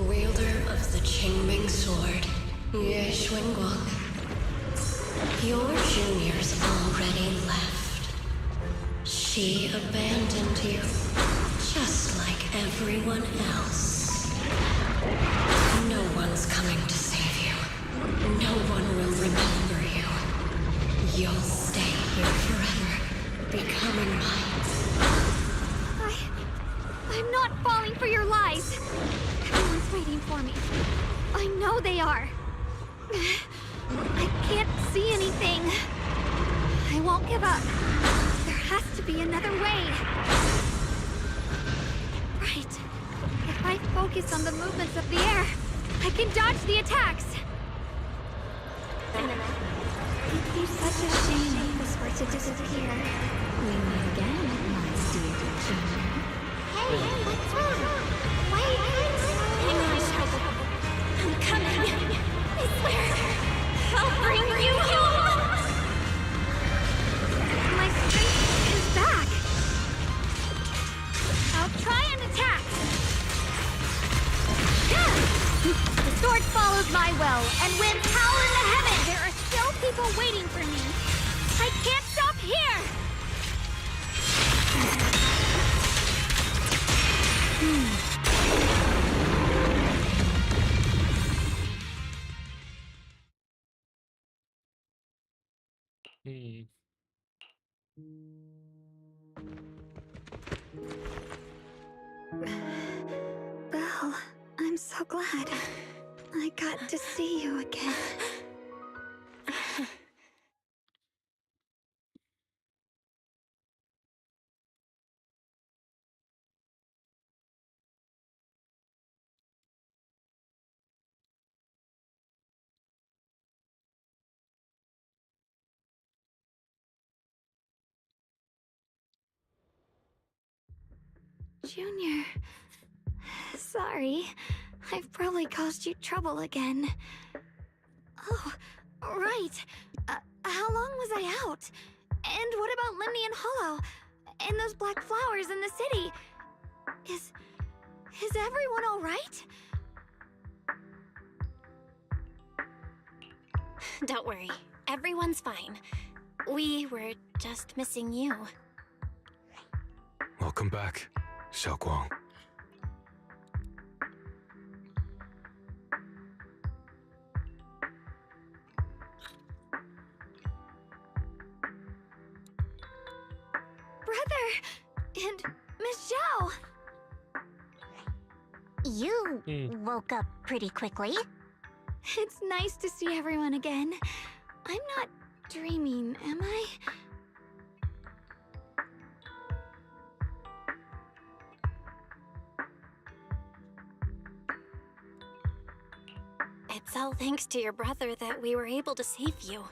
Speaker 4: Wielder of the Qingming Sword, Ye Xuanguang. Your juniors already left. She abandoned you, just like everyone else. No one's coming to save you. No one will remember you. You'll stay here forever, becoming mine.
Speaker 6: I'm not falling for your lies. Everyone's waiting for me. I know they are. I can't see anything. I won't give up. There has to be another way. Right. If I focus on the movements of the air, I can dodge the attacks. It'd be such a shame if this were to disappear. We meet again, my dear Junior.
Speaker 3: Hey, what's wrong? Why are you I'm coming. I swear. I'll bring you home.
Speaker 6: My strength is back. I'll try and attack. The sword follows my will, and with power in the heavens, there are still people waiting for me. I can't stop here. Belle, I'm so glad. I got to see you again. Junior, sorry. I've probably caused you trouble again. Oh, right. How long was I out? And what about Limney and Hollow? And those black flowers in the city? Is everyone all right?
Speaker 3: Don't worry. Everyone's fine. We were just missing you.
Speaker 11: Welcome back, Xiaoguang.
Speaker 6: Brother! And Miss Zhao!
Speaker 7: You woke up pretty quickly.
Speaker 6: It's nice to see everyone again. I'm not dreaming, am I?
Speaker 3: It's all thanks to your brother that we were able to save you.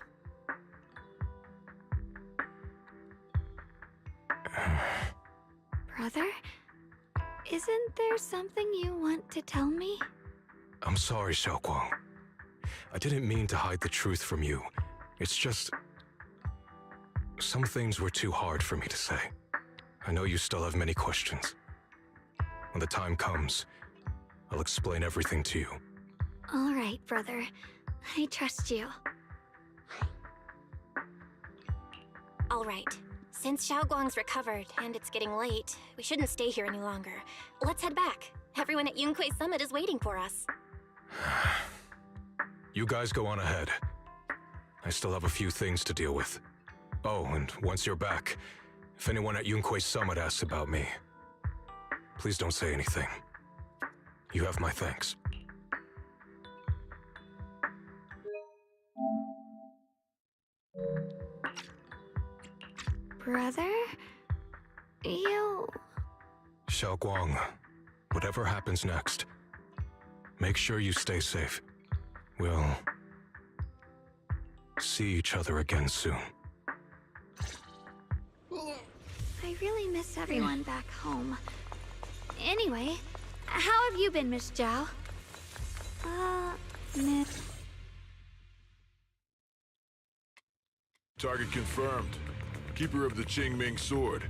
Speaker 6: Brother? Isn't there something you want to tell me?
Speaker 11: I'm sorry, Xiaoguang. I didn't mean to hide the truth from you. It's just... some things were too hard for me to say. I know you still have many questions. When the time comes, I'll explain everything to you.
Speaker 6: All right, brother. I trust you.
Speaker 3: All right. Since Xiaoguang's recovered and it's getting late, we shouldn't stay here any longer. Let's head back. Everyone at Yunquei Summit is waiting for us.
Speaker 11: You guys go on ahead. I still have a few things to deal with. Oh, and once you're back, if anyone at Yunquei Summit asks about me, please don't say anything. You have my thanks.
Speaker 6: Brother? You...
Speaker 11: Xiaoguang, whatever happens next, make sure you stay safe. We'll see each other again soon.
Speaker 6: I really miss everyone back home. Anyway, how have you been, Miss Zhao? Miss...
Speaker 13: Target confirmed. Keeper of the Qingming Sword,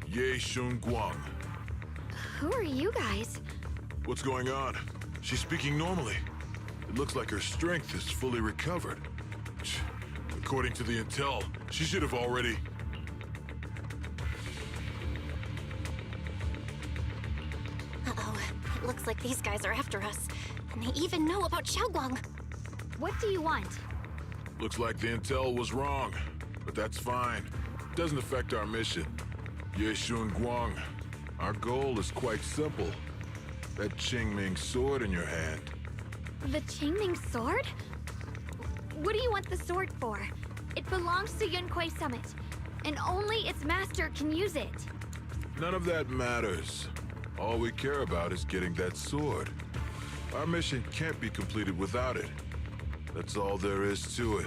Speaker 13: Ye Guang.
Speaker 6: Who are you guys?
Speaker 13: What's going on? She's speaking normally. It looks like her strength is fully recovered. According to the intel, she should have already...
Speaker 3: Uh-oh. It looks like these guys are after us. And they even know about Xiaoguang.
Speaker 6: What do you want?
Speaker 13: Looks like the intel was wrong, but that's fine. Doesn't affect our mission. Ye Guang, our goal is quite simple. That Qingming sword in your hand.
Speaker 6: The Qingming sword? What do you want the sword for? It belongs to Yunquei Summit, and only its master can use it.
Speaker 13: None of that matters. All we care about is getting that sword. Our mission can't be completed without it. That's all there is to it.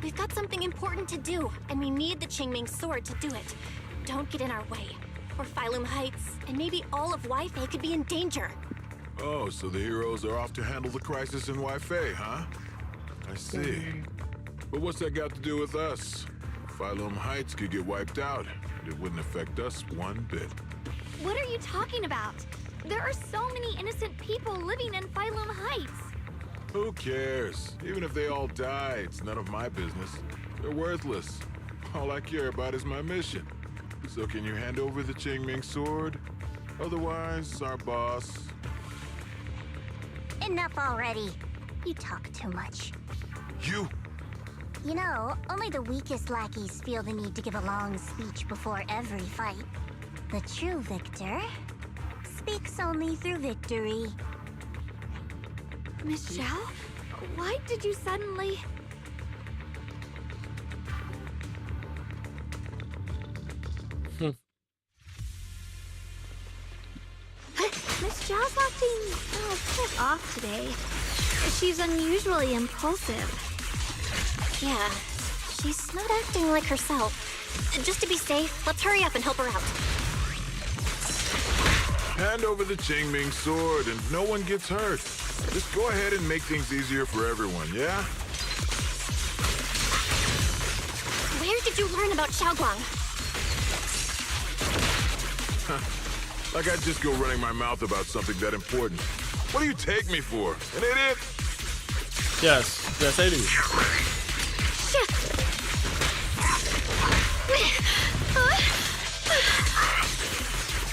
Speaker 3: We've got something important to do, and we need the Qingming sword to do it. Don't get in our way. Or Phylum Heights, and maybe all of Weifei could be in danger.
Speaker 13: Oh, so the heroes are off to handle the crisis in Weifei, huh? I see. But what's that got to do with us? Phylum Heights could get wiped out. It wouldn't affect us one bit.
Speaker 6: What are you talking about? There are so many innocent people living in Phylum Heights.
Speaker 13: Who cares? Even if they all die, it's none of my business. They're worthless. All I care about is my mission. So can you hand over the Qingming sword? Otherwise, our boss...
Speaker 7: Enough already. You talk too much.
Speaker 13: You?
Speaker 7: You know, only the weakest lackeys feel the need to give a long speech before every fight. The true victor speaks only through victory.
Speaker 6: Miss Zhao? Why did you suddenly... Miss Zhao's acting a bit off today. She's unusually impulsive.
Speaker 3: Yeah, she's not acting like herself. Just to be safe, let's hurry up and help her out.
Speaker 13: Hand over the Qingming sword and no one gets hurt. Just go ahead and make things easier for everyone, yeah?
Speaker 3: Where did you learn about Xiaoguang?
Speaker 13: Like I'd just go running my mouth about something that important. What do you take me for? An idiot?
Speaker 1: Yes, yes I do.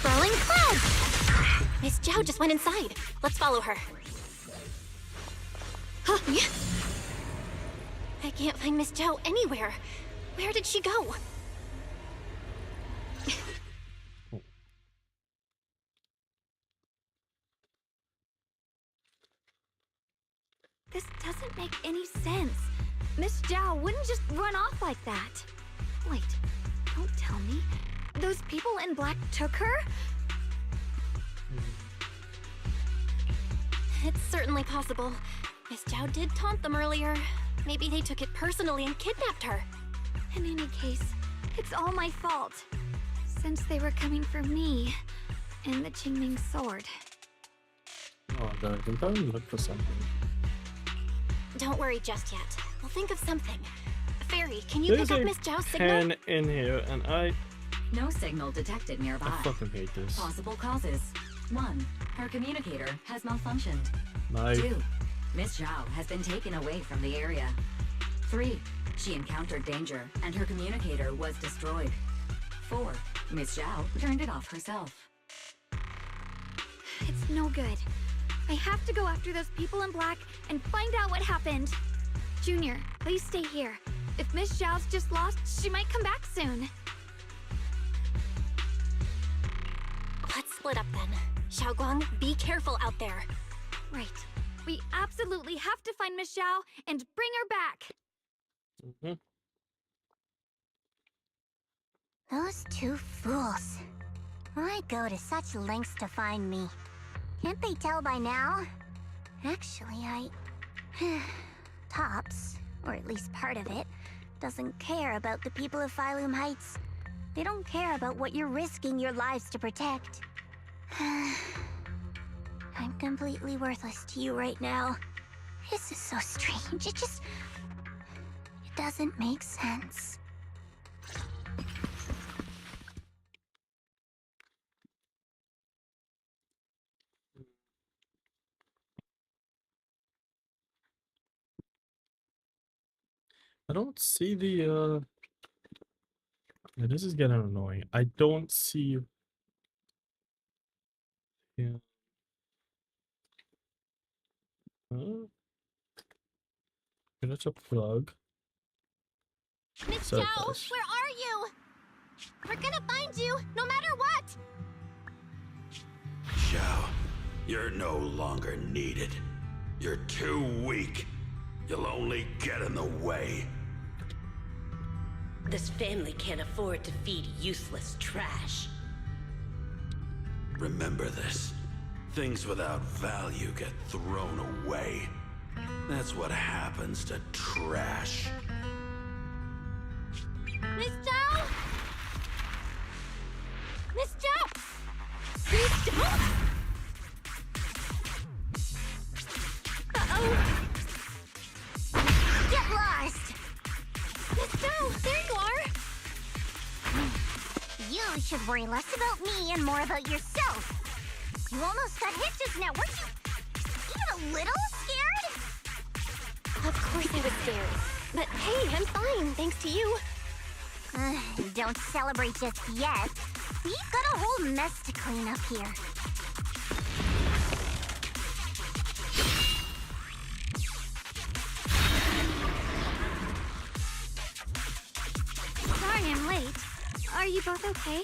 Speaker 3: Rolling cloud! Miss Zhao just went inside. Let's follow her. I can't find Miss Zhao anywhere. Where did she go?
Speaker 6: This doesn't make any sense. Miss Zhao wouldn't just run off like that. Wait, don't tell me. Those people in black took her?
Speaker 3: It's certainly possible. Miss Zhao did taunt them earlier. Maybe they took it personally and kidnapped her.
Speaker 6: In any case, it's all my fault. Since they were coming for me and the Qingming sword.
Speaker 1: Oh, God, I can probably look for something.
Speaker 3: Don't worry just yet. We'll think of something. Fairy, can you
Speaker 1: There's
Speaker 3: pick up
Speaker 1: a
Speaker 3: Miss Zhao's signal?
Speaker 1: pen in here, and
Speaker 14: No signal detected nearby.
Speaker 1: I fucking hate this.
Speaker 14: Possible causes. 1. Her communicator has malfunctioned.
Speaker 1: My
Speaker 14: 2. Miss Zhao has been taken away from the area. 3. She encountered danger, and her communicator was destroyed. 4. Miss Zhao turned it off herself.
Speaker 6: It's no good. I have to go after those people in black and find out what happened. Junior, please stay here. If Miss Zhao's just lost, she might come back soon.
Speaker 3: Let's split up then. Xiaoguang, be careful out there.
Speaker 6: Right. We absolutely have to find Miss Zhao and bring her back.
Speaker 7: Those two fools. Why go to such lengths to find me? Can't they tell by now? Actually, Tops, or at least part of it, doesn't care about the people of Phylum Heights. They don't care about what you're risking your lives to protect. I'm completely worthless to you right now. This is so strange. It doesn't make sense.
Speaker 1: I don't see the yeah, this is getting annoying. I don't see. Yeah. Okay, that's a plug.
Speaker 3: Miss
Speaker 1: So
Speaker 3: Zhao,
Speaker 1: fast.
Speaker 3: where are you? We're gonna find you, no matter what!
Speaker 15: Zhao, you're no longer needed. You're too weak. You'll only get in the way.
Speaker 16: This family can't afford to feed useless trash.
Speaker 15: Remember this. Things without value get thrown away. That's what happens to trash.
Speaker 3: Miss Zhao! Miss Zhao! Miss Zhao! Uh-oh!
Speaker 7: Get lost!
Speaker 3: Miss Zhao, there you are!
Speaker 7: You should worry less about me and more about yourself. You almost got hit just now, weren't you? Even a little scared?
Speaker 3: Of course I was scared. But hey, I'm fine, thanks to you.
Speaker 7: Don't celebrate just yet. We've got a whole mess to clean up here.
Speaker 6: Sorry I'm late. Are you both okay?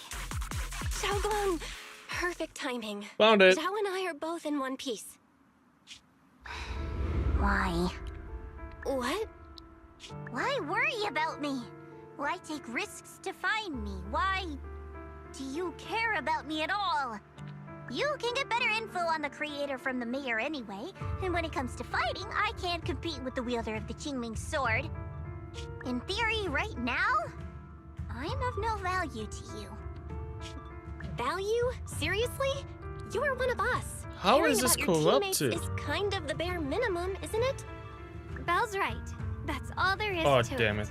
Speaker 3: Xiaoguang, perfect timing.
Speaker 1: Found it.
Speaker 3: Zhao and I are both in one piece.
Speaker 7: Why?
Speaker 3: What?
Speaker 7: Why worry about me? Why take risks to find me? Why do you care about me at all? You can get better info on the creator from the mayor anyway, and when it comes to fighting, I can't compete with the wielder of the Qingming sword. In theory, right now, I'm of no value to you.
Speaker 3: Value? Seriously? You're one of us.
Speaker 1: How
Speaker 3: Caring
Speaker 1: is this
Speaker 3: about your teammates
Speaker 1: corrupted?
Speaker 3: is kind of the bare minimum, isn't it?
Speaker 6: Belle's right. That's all there is
Speaker 1: Oh,
Speaker 6: to
Speaker 1: damn it.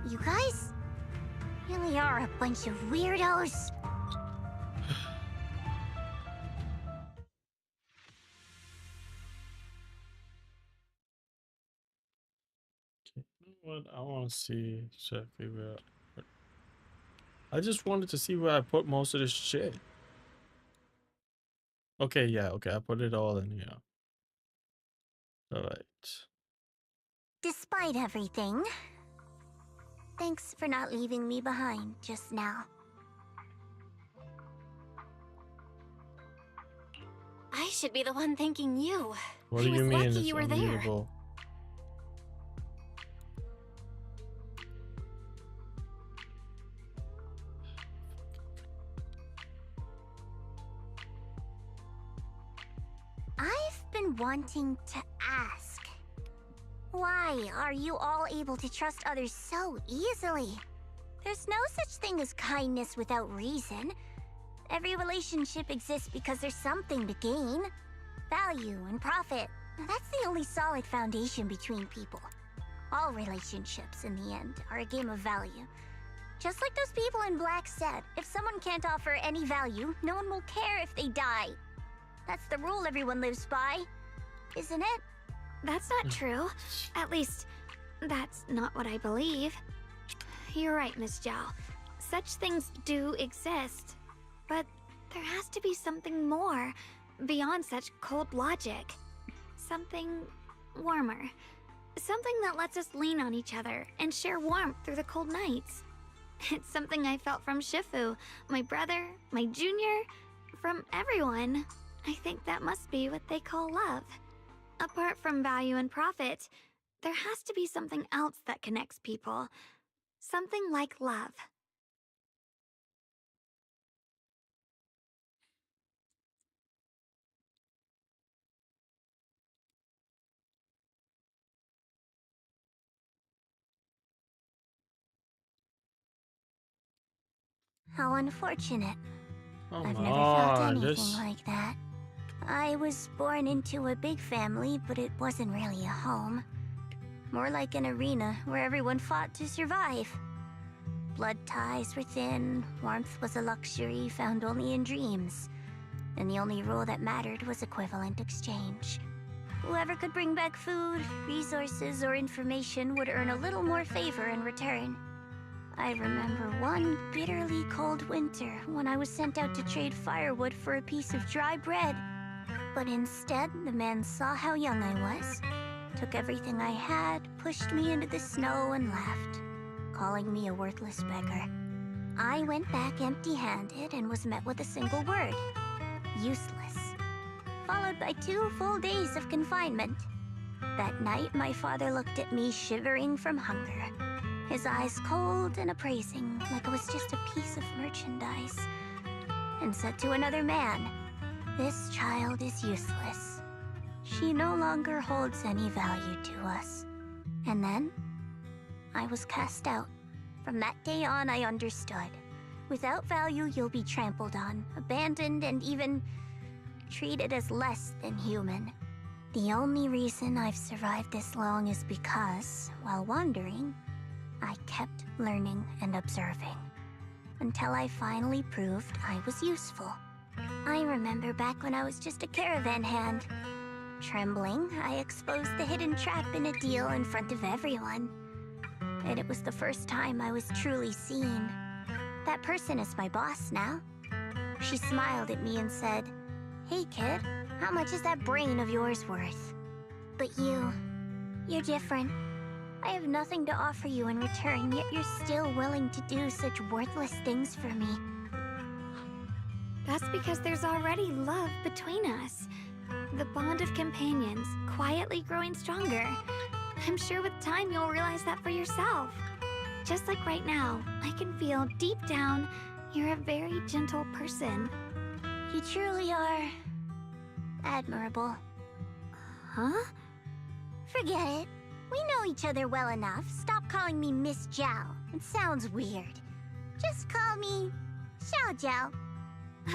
Speaker 7: You guys really are a bunch of weirdos.
Speaker 1: Okay, you know what? I want to see exactly where. I just wanted to see where I put most of this shit. Okay, yeah, okay, I put it all in here. Alright.
Speaker 7: Despite everything, thanks for not leaving me behind just now.
Speaker 3: I should be the one thanking you.
Speaker 1: What
Speaker 3: I
Speaker 1: do you
Speaker 3: was
Speaker 1: mean
Speaker 3: lucky
Speaker 1: it's
Speaker 3: you were there.
Speaker 1: unreadable?
Speaker 7: I've been wanting to ask. Why are you all able to trust others so easily? There's no such thing as kindness without reason. Every relationship exists because there's something to gain. Value and profit. That's the only solid foundation between people. All relationships, in the end, are a game of value. Just like those people in black said, if someone can't offer any value, no one will care if they die. That's the rule everyone lives by, isn't it?
Speaker 6: That's not true. At least, that's not what I believe. You're right, Miss Zhao. Such things do exist. But there has to be something more, beyond such cold logic. Something warmer. Something that lets us lean on each other and share warmth through the cold nights. It's something I felt from Shifu, my brother, my junior, from everyone. I think that must be what they call love. Apart from value and profit, there has to be something else that connects people. Something like love.
Speaker 7: How unfortunate.
Speaker 1: Come
Speaker 7: I've never felt
Speaker 1: on,
Speaker 7: anything
Speaker 1: this-
Speaker 7: like that. I was born into a big family, but it wasn't really a home. More like an arena where everyone fought to survive. Blood ties were thin, warmth was a luxury found only in dreams. And the only rule that mattered was equivalent exchange. Whoever could bring back food, resources, or information would earn a little more favor in return. I remember one bitterly cold winter when I was sent out to trade firewood for a piece of dry bread. But instead, the man saw how young I was, took everything I had, pushed me into the snow, and left, calling me a worthless beggar. I went back empty-handed and was met with a single word: useless. Followed by 2 full days of confinement. That night, my father looked at me shivering from hunger, his eyes cold and appraising, like I was just a piece of merchandise, and said to another man, "This child is useless. She no longer holds any value to us." And then, I was cast out. From that day on, I understood. Without value, you'll be trampled on, abandoned, and even treated as less than human. The only reason I've survived this long is because, while wandering, I kept learning and observing, until I finally proved I was useful. I remember back when I was just a caravan hand. Trembling, I exposed the hidden trap in a deal in front of everyone. And it was the first time I was truly seen. That person is my boss now. She smiled at me and said, "Hey kid, how much is that brain of yours worth?" But you're different. I have nothing to offer you in return, yet you're still willing to do such worthless things for me.
Speaker 6: That's because there's already love between us. The bond of companions, quietly growing stronger. I'm sure with time you'll realize that for yourself. Just like right now, I can feel deep down you're a very gentle person.
Speaker 7: You truly are admirable.
Speaker 6: Huh?
Speaker 7: Forget it. We know each other well enough. Stop calling me Miss Zhao. It sounds weird. Just call me Xiao Zhao.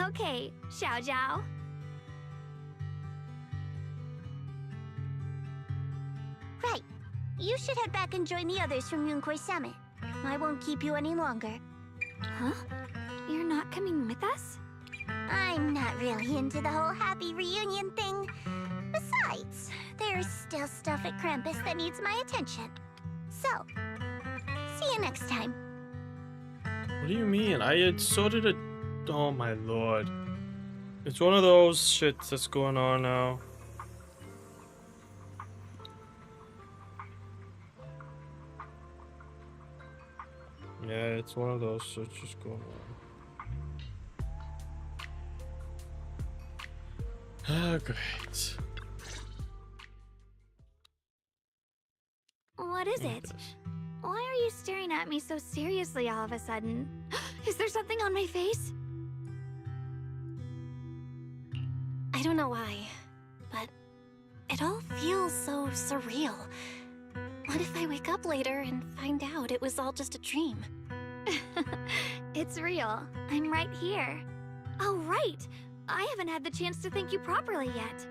Speaker 6: Okay, Xiao Zhao.
Speaker 7: Right. You should head back and join the others from Yunkuei Summit. I won't keep you any longer.
Speaker 6: Huh? You're not coming with us?
Speaker 7: I'm not really into the whole happy reunion thing. Besides, there's still stuff at Krampus that needs my attention. So, see you next time.
Speaker 1: What do you mean? I had sorted it. Oh my lord. It's one of those shits that's going on now. Yeah, it's one of those shits just going on. Ah, great.
Speaker 6: What is it? Why are you staring at me so seriously all of a sudden? Is there something on my face?
Speaker 3: I don't know why, but it all feels so surreal. What if I wake up later and find out it was all just a dream?
Speaker 6: It's real. I'm right here. Oh, right! I haven't had the chance to thank you properly yet.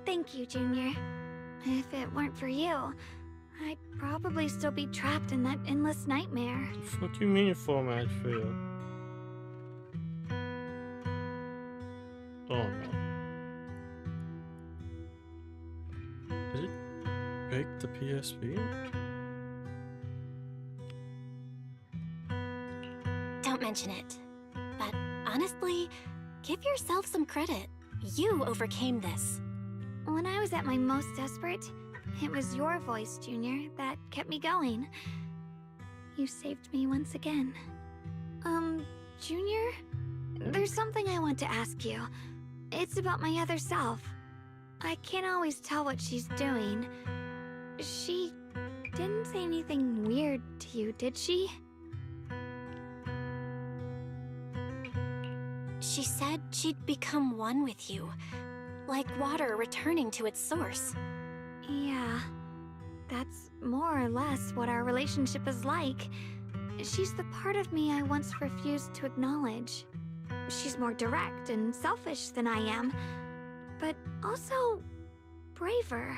Speaker 6: Thank you, Junior. If it weren't for you, I'd probably still be trapped in that endless nightmare.
Speaker 1: What do you mean your format failed? Oh no. Did it break the PSP?
Speaker 3: Don't mention it. But honestly, give yourself some credit. You overcame this.
Speaker 6: When I was at my most desperate, it was your voice, Junior, that kept me going. You saved me once again. Junior? There's something I want to ask you. It's about my other self. I can't always tell what she's doing. She didn't say anything weird to you, did she?
Speaker 3: She said she'd become one with you, like water returning to its source.
Speaker 6: Yeah, that's more or less what our relationship is like. She's the part of me I once refused to acknowledge. She's more direct and selfish than I am, but also braver.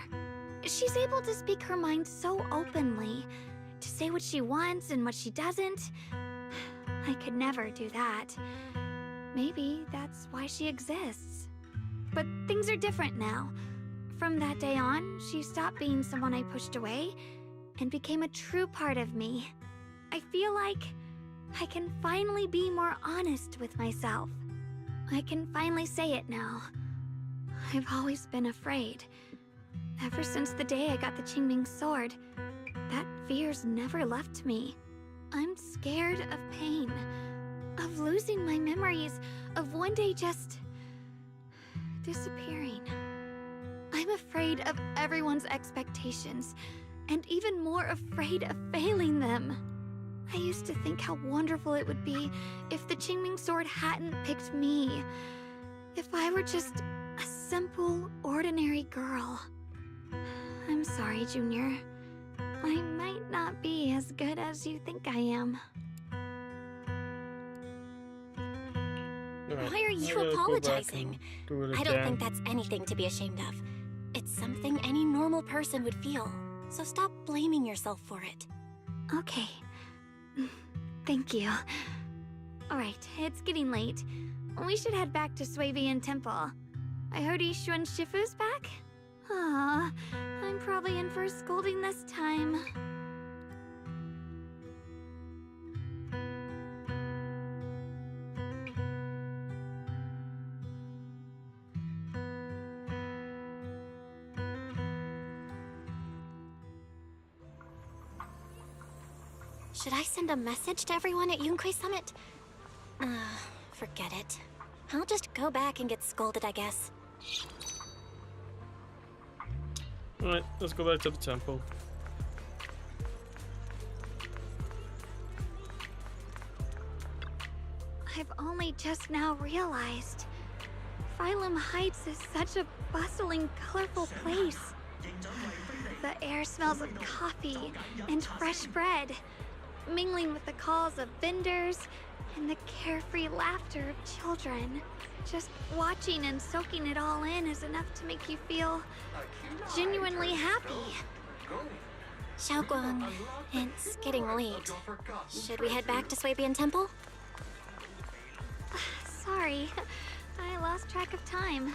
Speaker 6: She's able to speak her mind so openly, to say what she wants and what she doesn't. I could never do that. Maybe that's why she exists. But things are different now. From that day on, she stopped being someone I pushed away and became a true part of me. I feel like I can finally be more honest with myself. I can finally say it now. I've always been afraid. Ever since the day I got the Qingming sword, that fear's never left me. I'm scared of pain, of losing my memories, of one day just disappearing. I'm afraid of everyone's expectations, and even more afraid of failing them. I used to think how wonderful it would be if the Qingming sword hadn't picked me. If I were just a simple, ordinary girl. I'm sorry, Junior. I might not be as good as you think I am.
Speaker 3: Why are you apologizing? I don't think that's anything to be ashamed of. It's something any normal person would feel, so stop blaming yourself for it.
Speaker 6: Okay. Thank you. Alright, it's getting late. We should head back to Swabian Temple. I heard Ishu and Shifu's back? Aw, I'm probably in for a scolding this time.
Speaker 3: Should I send a message to everyone at Yunkai Summit? Forget it. I'll just go back and get scolded, I guess.
Speaker 1: Alright, let's go back to the temple.
Speaker 6: I've only just now realized. Phylum Heights is such a bustling, colorful place. The air smells of coffee and fresh bread, mingling with the calls of vendors and the carefree laughter of children. Just watching and soaking it all in is enough to make you feel genuinely happy.
Speaker 3: Xiaoguang, it's getting late. Should we head back to Swabian Temple?
Speaker 6: Sorry, I lost track of time.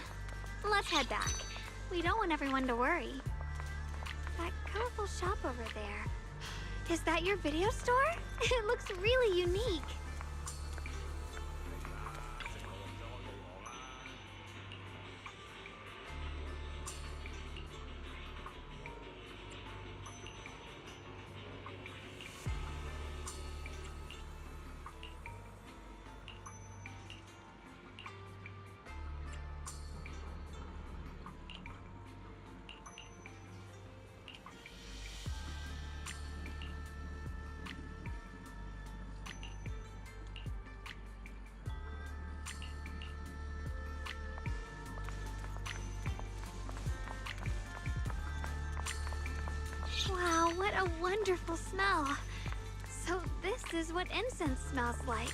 Speaker 6: Let's head back. We don't want everyone to worry. That colorful shop over there. Is that your video store? It looks really unique. Wow, what a wonderful smell. So this is what incense smells like.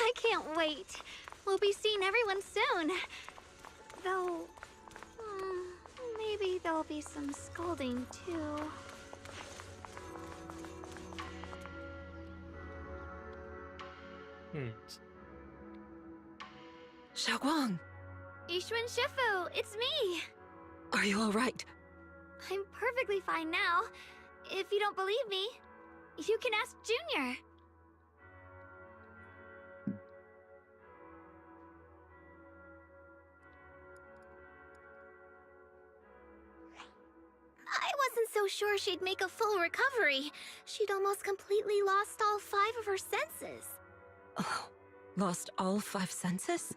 Speaker 6: I can't wait. We'll be seeing everyone soon. Though, maybe there'll be some scolding too.
Speaker 17: Xiaoguang,
Speaker 6: Yixuan Shifu, it's me.
Speaker 17: are you all right?
Speaker 6: I'm perfectly fine now. If you don't believe me, you can ask Junior.
Speaker 3: I wasn't so sure she'd make a full recovery. She'd almost completely lost all 5 of her senses.
Speaker 17: Oh, lost all 5 senses?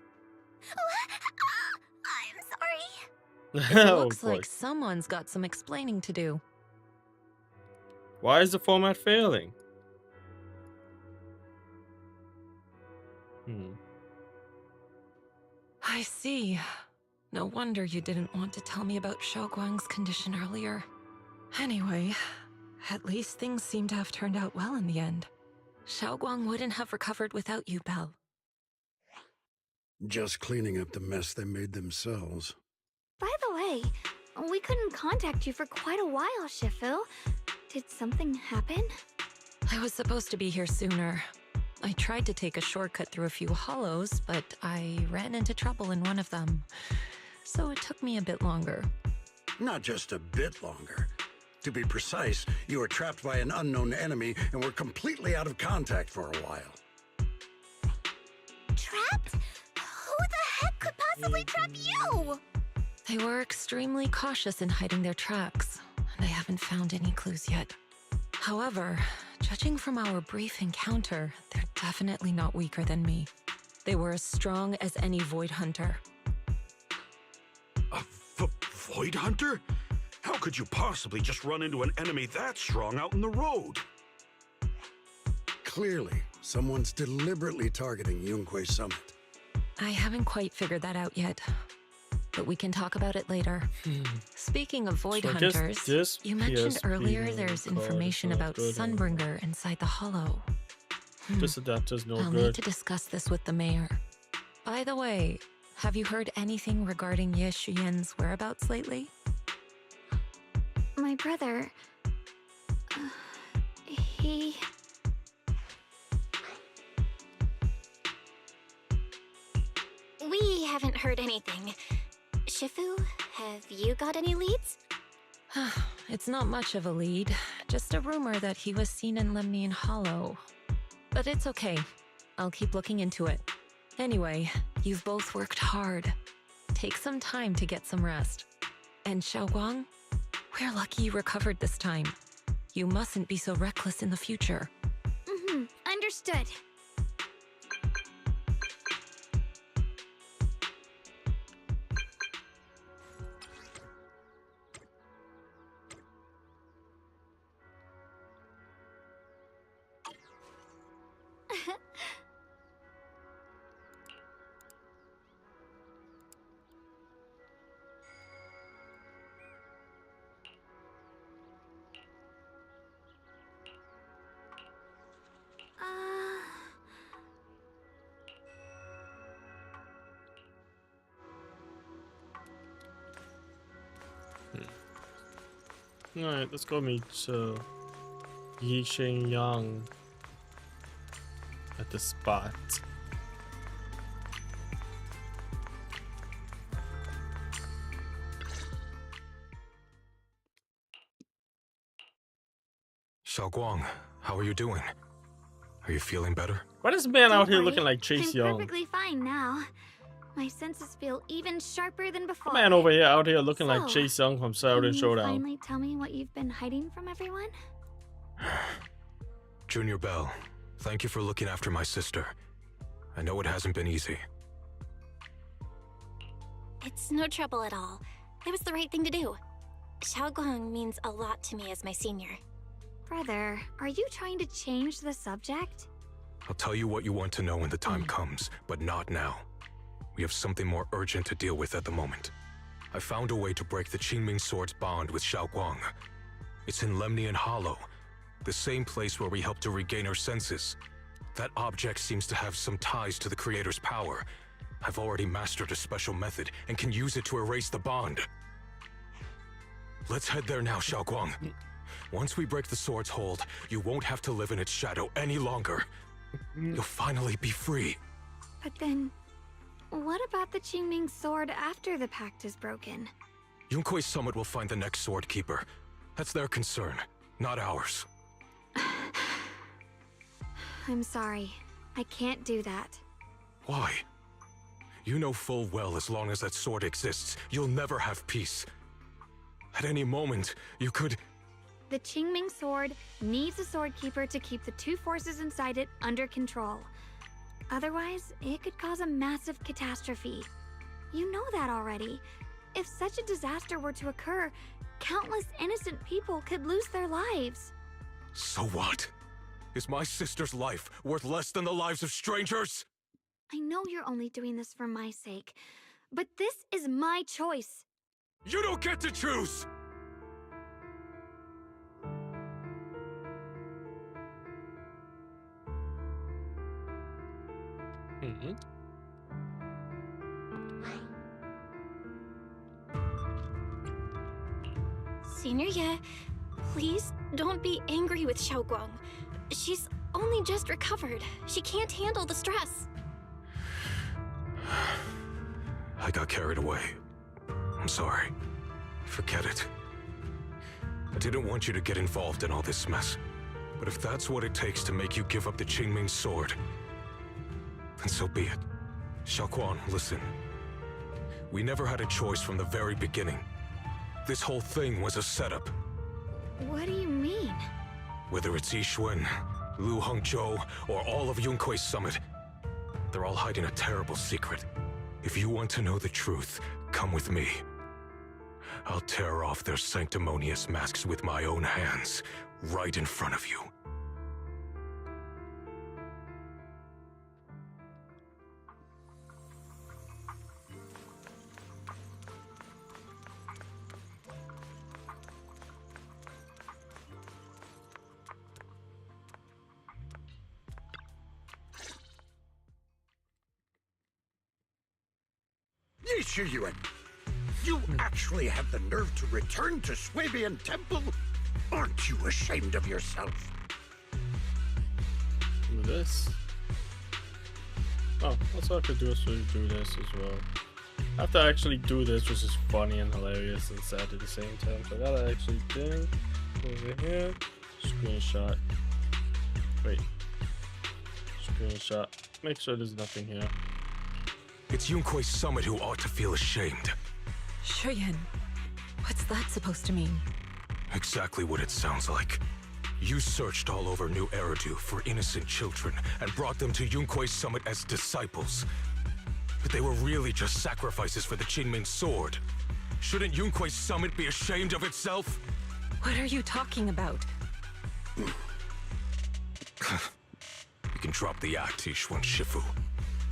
Speaker 3: I'm sorry.
Speaker 17: It
Speaker 1: Oh,
Speaker 17: looks
Speaker 1: boy.
Speaker 17: like someone's got some explaining to do.
Speaker 1: Why is the format failing?
Speaker 17: I see. No wonder you didn't want to tell me about Xiaoguang's condition earlier. Anyway, at least things seem to have turned out well in the end. Xiaoguang wouldn't have recovered without you, Belle.
Speaker 10: Just cleaning up the mess they made themselves.
Speaker 6: By the way, we couldn't contact you for quite a while, Shifu. Did something happen?
Speaker 17: I was supposed to be here sooner. I tried to take a shortcut through a few hollows, but I ran into trouble in one of them. So it took me a bit longer.
Speaker 10: Not just a bit longer. To be precise, you were trapped by an unknown enemy and were completely out of contact for a while.
Speaker 3: Trapped? Who the heck could possibly trap you?
Speaker 17: They were extremely cautious in hiding their tracks, and I haven't found any clues yet. However, judging from our brief encounter, they're definitely not weaker than me. They were as strong as any Void Hunter.
Speaker 15: A Void Hunter? How could you possibly just run into an enemy that strong out in the road?
Speaker 10: Clearly, someone's deliberately targeting Yunque Summit.
Speaker 17: I haven't quite figured that out yet, but we can talk about it later. Speaking of Void
Speaker 1: So I guess
Speaker 17: Hunters,
Speaker 1: this
Speaker 17: you mentioned
Speaker 1: PSP
Speaker 17: earlier there's
Speaker 1: card is
Speaker 17: information
Speaker 1: not
Speaker 17: about
Speaker 1: good
Speaker 17: Sunbringer inside the Hollow.
Speaker 1: This adapter's no
Speaker 17: I'll
Speaker 1: good.
Speaker 17: need to discuss this with the mayor. By the way, have you heard anything regarding Ye Shuyan's whereabouts lately?
Speaker 6: My brother... he...
Speaker 3: We haven't heard anything. Shifu, have you got any leads?
Speaker 17: It's not much of a lead, just a rumor that he was seen in Lemnian Hollow. But it's okay. I'll keep looking into it. Anyway, you've both worked hard. Take some time to get some rest. And Xiaoguang, we're lucky you recovered this time. You mustn't be so reckless in the future.
Speaker 6: Understood.
Speaker 1: Alright, let's go meet Yixing Yang at the spot.
Speaker 11: Xiaoguang, how are you doing? Are you feeling better?
Speaker 1: Why is this man out here
Speaker 6: Don't
Speaker 1: looking
Speaker 6: worry,
Speaker 1: like Chase
Speaker 6: I'm
Speaker 1: Young?
Speaker 6: perfectly fine now. My senses feel even sharper than before.
Speaker 1: Man over here out here looking like
Speaker 6: So,
Speaker 1: Chase Young from Saturday
Speaker 6: Can you
Speaker 1: Showdown.
Speaker 6: finally tell me what you've been hiding from everyone?
Speaker 11: Junior Bell, thank you for looking after my sister. I know it hasn't been easy.
Speaker 3: It's no trouble at all. It was the right thing to do. Xiaoguang means a lot to me as my senior.
Speaker 6: Brother, are you trying to change the subject?
Speaker 11: I'll tell you what you want to know when the time comes, but not now. We have something more urgent to deal with at the moment. I found a way to break the Qingming Sword's bond with Xiaoguang. It's in Lemnian Hollow, the same place where we helped to regain our senses. That object seems to have some ties to the Creator's power. I've already mastered a special method and can use it to erase the bond. Let's head there now, Xiaoguang. Once we break the sword's hold, you won't have to live in its shadow any longer. You'll finally be free.
Speaker 6: But then, what about the Qingming Sword after the pact is broken?
Speaker 11: Yunkui's summit will find the next sword keeper. That's their concern, not ours.
Speaker 6: I'm sorry. I can't do that.
Speaker 11: Why? You know full well as long as that sword exists, you'll never have peace. At any moment, you could...
Speaker 6: The Qingming Sword needs a sword keeper to keep the two forces inside it under control. Otherwise, it could cause a massive catastrophe. You know that already. If such a disaster were to occur, countless innocent people could lose their lives.
Speaker 11: So what? Is my sister's life worth less than the lives of strangers?
Speaker 6: I know you're only doing this for my sake, but this is my choice.
Speaker 11: You don't get to choose!
Speaker 3: Senior Ye, please don't be angry with Xiaoguang. She's only just recovered. She can't handle the stress.
Speaker 11: I got carried away. I'm sorry. Forget it. I didn't want you to get involved in all this mess. But if that's what it takes to make you give up the Qingming Sword, then so be it. Xiaoguang, listen. We never had a choice from the very beginning. This whole thing was a setup.
Speaker 6: What do you mean?
Speaker 11: Whether it's Yixuan, Lu Hongzhou, or all of Yunkui's summit, they're all hiding a terrible secret. If you want to know the truth, come with me. I'll tear off their sanctimonious masks with my own hands, right in front of you.
Speaker 10: Yixuan, you actually have the nerve to return to Swabian Temple? Aren't you ashamed of yourself?
Speaker 1: Do this. Oh, also I could do this as well. I have to actually do this, which is funny and hilarious and sad at the same time. So I gotta actually thing over here. Screenshot. Wait. Screenshot. Make sure there's nothing here.
Speaker 11: It's Yunkui's summit who ought to feel ashamed.
Speaker 17: Shuyan, what's that supposed to mean?
Speaker 11: Exactly what it sounds like. You searched all over New Eridu for innocent children and brought them to Yunkui's summit as disciples. But they were really just sacrifices for the Qingming Sword. Shouldn't Yunkui's summit be ashamed of itself?
Speaker 17: What are you talking about?
Speaker 11: You can drop the act, Yixuan Shifu.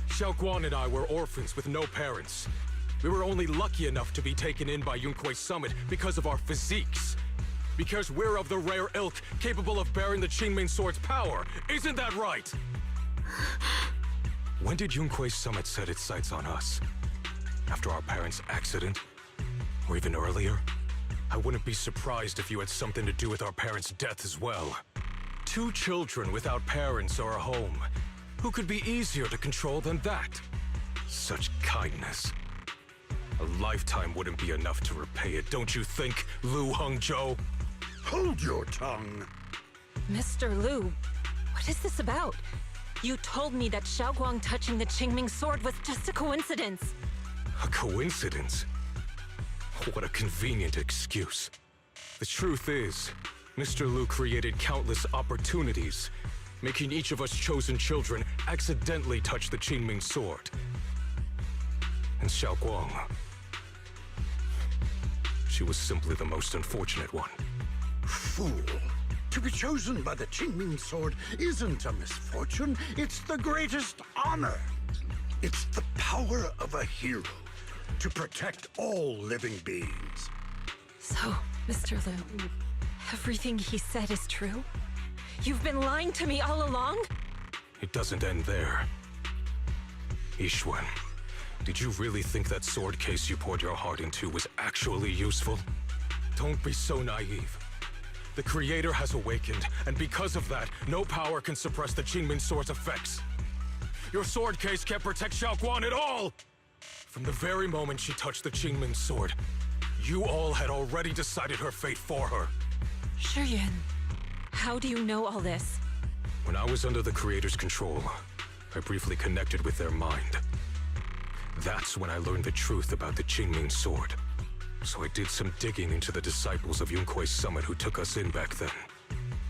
Speaker 11: Xiaoguang and I were orphans with no parents. We were only lucky enough to be taken in by Yunkui's summit because of our physiques. Because we're of the rare ilk capable of bearing the Qingming Sword's power. Isn't that right? When did Yunkui's summit set its sights on us? After our parents' accident? Or even earlier? I wouldn't be surprised if you had something to do with our parents' death as well. 2 children without parents or a home. Who could be easier to control than that? Such kindness. A lifetime wouldn't be enough to repay it, don't you think, Lu Hongzhou?
Speaker 10: Hold your tongue.
Speaker 17: Mr. Lu, what is this about? You told me that Xiaoguang touching the Qingming Sword was just a coincidence.
Speaker 11: A coincidence? What a convenient excuse. The truth is, Mr. Lu created countless opportunities, making each of us chosen children accidentally touch the Qingming Sword. And Xiaoguang, she was simply the most unfortunate one.
Speaker 10: Fool. To be chosen by the Qingming sword isn't a misfortune, it's the greatest honor. It's the power of a hero to protect all living beings.
Speaker 17: So, Mr. Liu, everything he said is true? You've been lying to me all along?
Speaker 11: It doesn't end there. Yixuan, did you really think that sword case you poured your heart into was actually useful? Don't be so naive. The Creator has awakened, and because of that, no power can suppress the Qingming sword's effects. Your sword case can't protect Xiaoguan at all! From the very moment she touched the Qingming sword, you all had already decided her fate for her.
Speaker 17: Shiyuan, how do you know all this?
Speaker 11: When I was under the Creator's control, I briefly connected with their mind. That's when I learned the truth about the Qingming sword. So I did some digging into the disciples of Yunkui's summit who took us in back then.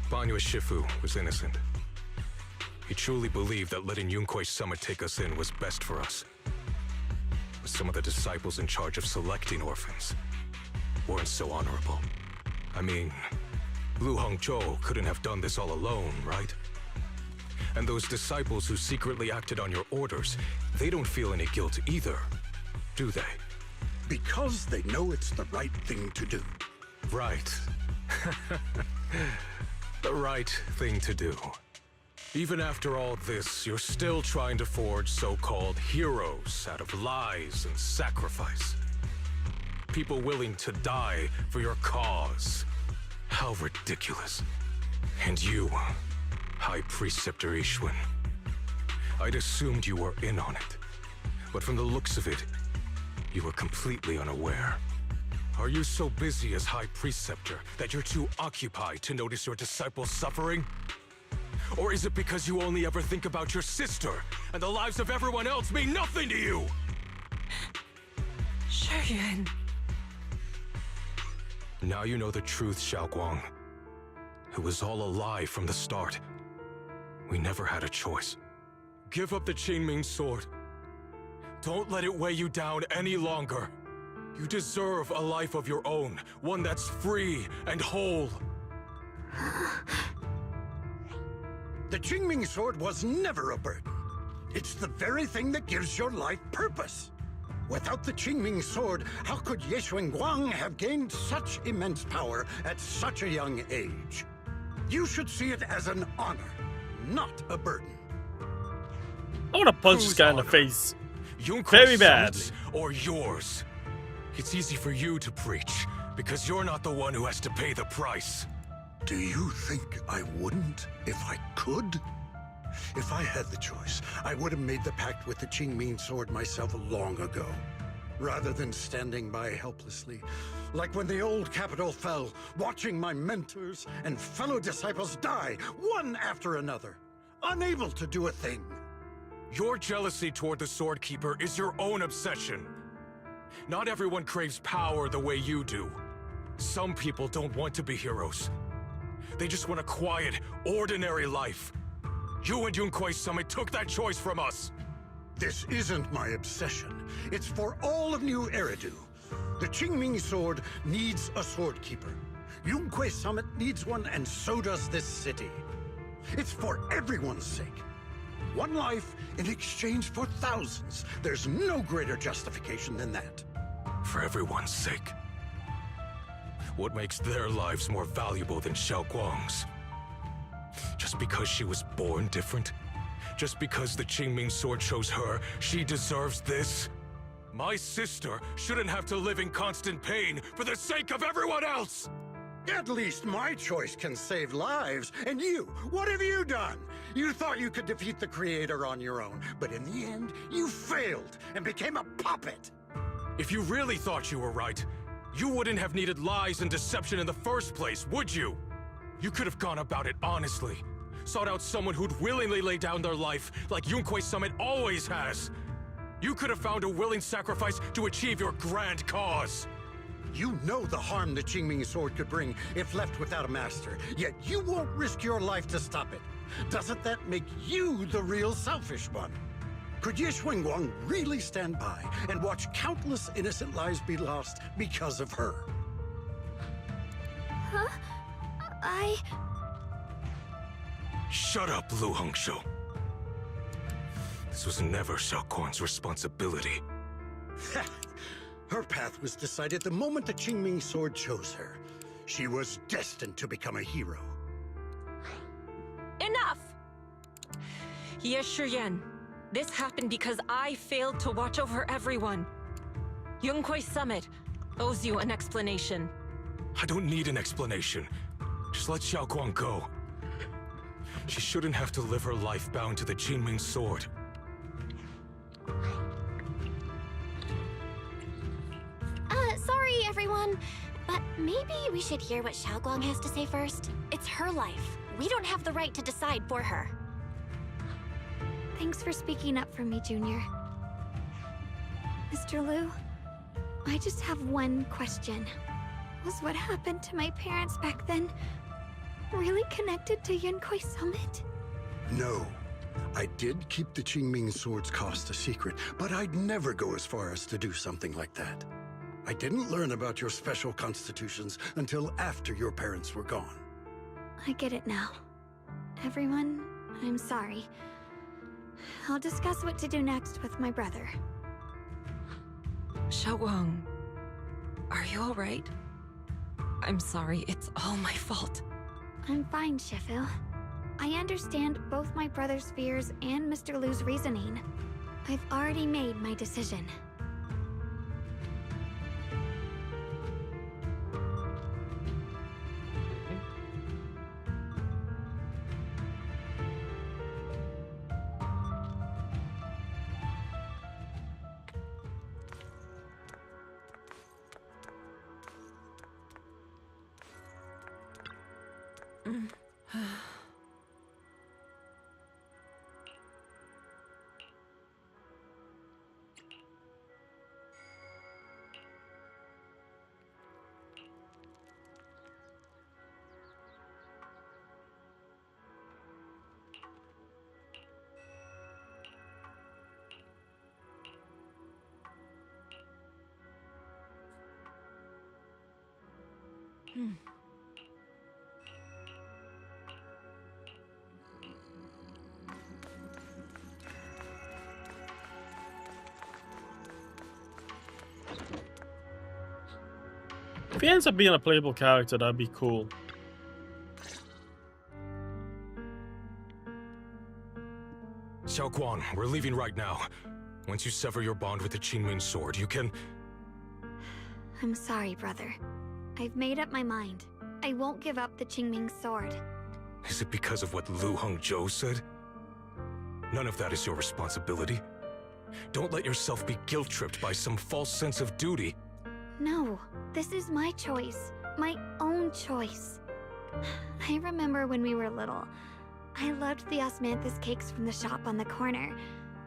Speaker 11: Banyue Shifu was innocent. He truly believed that letting Yunkui's summit take us in was best for us. But some of the disciples in charge of selecting orphans weren't so honorable. I mean, Lu Hongzhou couldn't have done this all alone, right? And those disciples who secretly acted on your orders, they don't feel any guilt either, do they?
Speaker 10: Because they know it's the right thing to do.
Speaker 11: Right. The right thing to do. Even after all this, you're still trying to forge so-called heroes out of lies and sacrifice. People willing to die for your cause. How ridiculous. And you, High Preceptor Yixuan. I'd assumed you were in on it. But from the looks of it, you were completely unaware. Are you so busy as High Preceptor that you're too occupied to notice your disciples suffering? Or is it because you only ever think about your sister, and the lives of everyone else mean nothing to you?
Speaker 17: Shiyuan.
Speaker 11: Now you know the truth, Xiaoguang. It was all a lie from the start. We never had a choice. Give up the Qingming sword. Don't let it weigh you down any longer. You deserve a life of your own, one that's free and whole.
Speaker 10: The Qingming sword was never a burden. It's the very thing that gives your life purpose. Without the Qingming sword, how could Yixuan have gained such immense power at such a young age? You should see it as an honor, not a burden.
Speaker 1: I want to punch this guy in the face.
Speaker 11: Yunkui's
Speaker 1: Very badly.
Speaker 11: summit's or yours. It's easy for you to preach, because you're not the one who has to pay the price.
Speaker 10: Do you think I wouldn't if I could? If I had the choice, I would have made the pact with the Qingming sword myself long ago, rather than standing by helplessly, like when the old capital fell, watching my mentors and fellow disciples die, one after another, unable to do a thing.
Speaker 11: Your jealousy toward the Sword Keeper is your own obsession. Not everyone craves power the way you do. Some people don't want to be heroes. They just want a quiet, ordinary life. You and Yunkui's summit took that choice from us.
Speaker 10: This isn't my obsession. It's for all of New Eridu. The Qingming sword needs a sword keeper. Yunkui's summit needs one, and so does this city. It's for everyone's sake. One life in exchange for thousands. There's no greater justification than that.
Speaker 11: For everyone's sake. What makes their lives more valuable than Xiaoguang's? Just because she was born different? Just because the Qingming sword chose her, she deserves this? My sister shouldn't have to live in constant pain for the sake of everyone else!
Speaker 10: At least my choice can save lives. And you, what have you done? You thought you could defeat the Creator on your own, but in the end, you failed and became a puppet.
Speaker 11: If you really thought you were right, you wouldn't have needed lies and deception in the first place, would you? You could have gone about it honestly. Sought out someone who'd willingly lay down their life, like Yunkui's summit always has. You could have found a willing sacrifice to achieve your grand cause.
Speaker 10: You know the harm the Qingming sword could bring if left without a master, yet you won't risk your life to stop it. Doesn't that make you the real selfish one? Could Yixuan really stand by and watch countless innocent lives be lost because of her?
Speaker 6: Huh?
Speaker 11: Shut up, Lu Hongzhou. This was never Xiaoguang's responsibility.
Speaker 10: Her path was decided the moment the Qingming sword chose her. She was destined to become a hero.
Speaker 17: Enough! Ye Shiyan, this happened because I failed to watch over everyone. Yunkuei Summit owes you an explanation.
Speaker 11: I don't need an explanation. Just let Xiaoguang go. She shouldn't have to live her life bound to the Qingming sword.
Speaker 3: Sorry, everyone. But maybe we should hear what Xiaoguang has to say first. It's her life. We don't have the right to decide for her.
Speaker 6: Thanks for speaking up for me, Junior. Mr. Liu, I just have one question. Was what happened to my parents back then really connected to Yunkuei Summit?
Speaker 10: No. I did keep the Qingming sword's cost a secret, but I'd never go as far as to do something like that. I didn't learn about your special constitutions until after your parents were gone.
Speaker 6: I get it now. Everyone, I'm sorry. I'll discuss what to do next with my brother.
Speaker 17: Xiaoguang, are you alright? I'm sorry, it's all my fault.
Speaker 6: I'm fine, Shifu. I understand both my brother's fears and Mr. Liu's reasoning. I've already made my decision.
Speaker 1: If he ends up being a playable character, that'd be cool.
Speaker 11: Xiaoguang, we're leaving right now. Once you sever your bond with the Qingming sword, you can...
Speaker 6: I'm sorry, brother. I've made up my mind. I won't give up the Qingming sword.
Speaker 11: Is it because of what Lu Hongzhou said? None of that is your responsibility. Don't let yourself be guilt-tripped by some false sense of duty.
Speaker 6: No, this is my choice. My own choice. I remember when we were little. I loved the osmanthus cakes from the shop on the corner,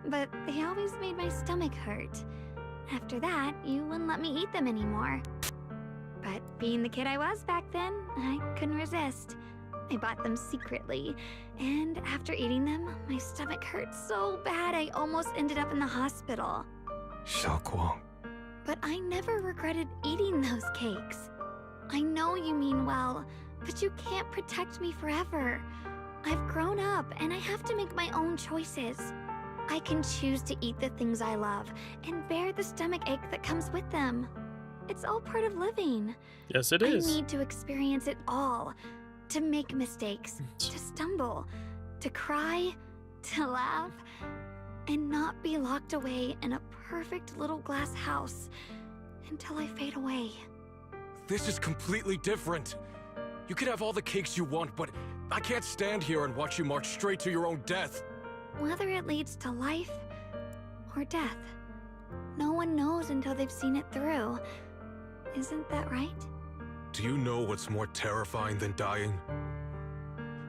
Speaker 6: but they always made my stomach hurt. After that, you wouldn't let me eat them anymore. But being the kid I was back then, I couldn't resist. I bought them secretly, and after eating them, my stomach hurt so bad I almost ended up in the hospital.
Speaker 11: Xiaoguang.
Speaker 6: But I never regretted eating those cakes. I know you mean well, but you can't protect me forever. I've grown up, and I have to make my own choices. I can choose to eat the things I love, and bear the stomach ache that comes with them. It's all part of living.
Speaker 1: Yes, it is.
Speaker 6: I need to experience it all. To make mistakes, to stumble, to cry, to laugh, and not be locked away in a perfect little glass house until I fade away.
Speaker 11: This is completely different. You can have all the cakes you want, but I can't stand here and watch you march straight to your own death.
Speaker 6: Whether it leads to life or death, no one knows until they've seen it through. Isn't that right?
Speaker 11: Do you know what's more terrifying than dying?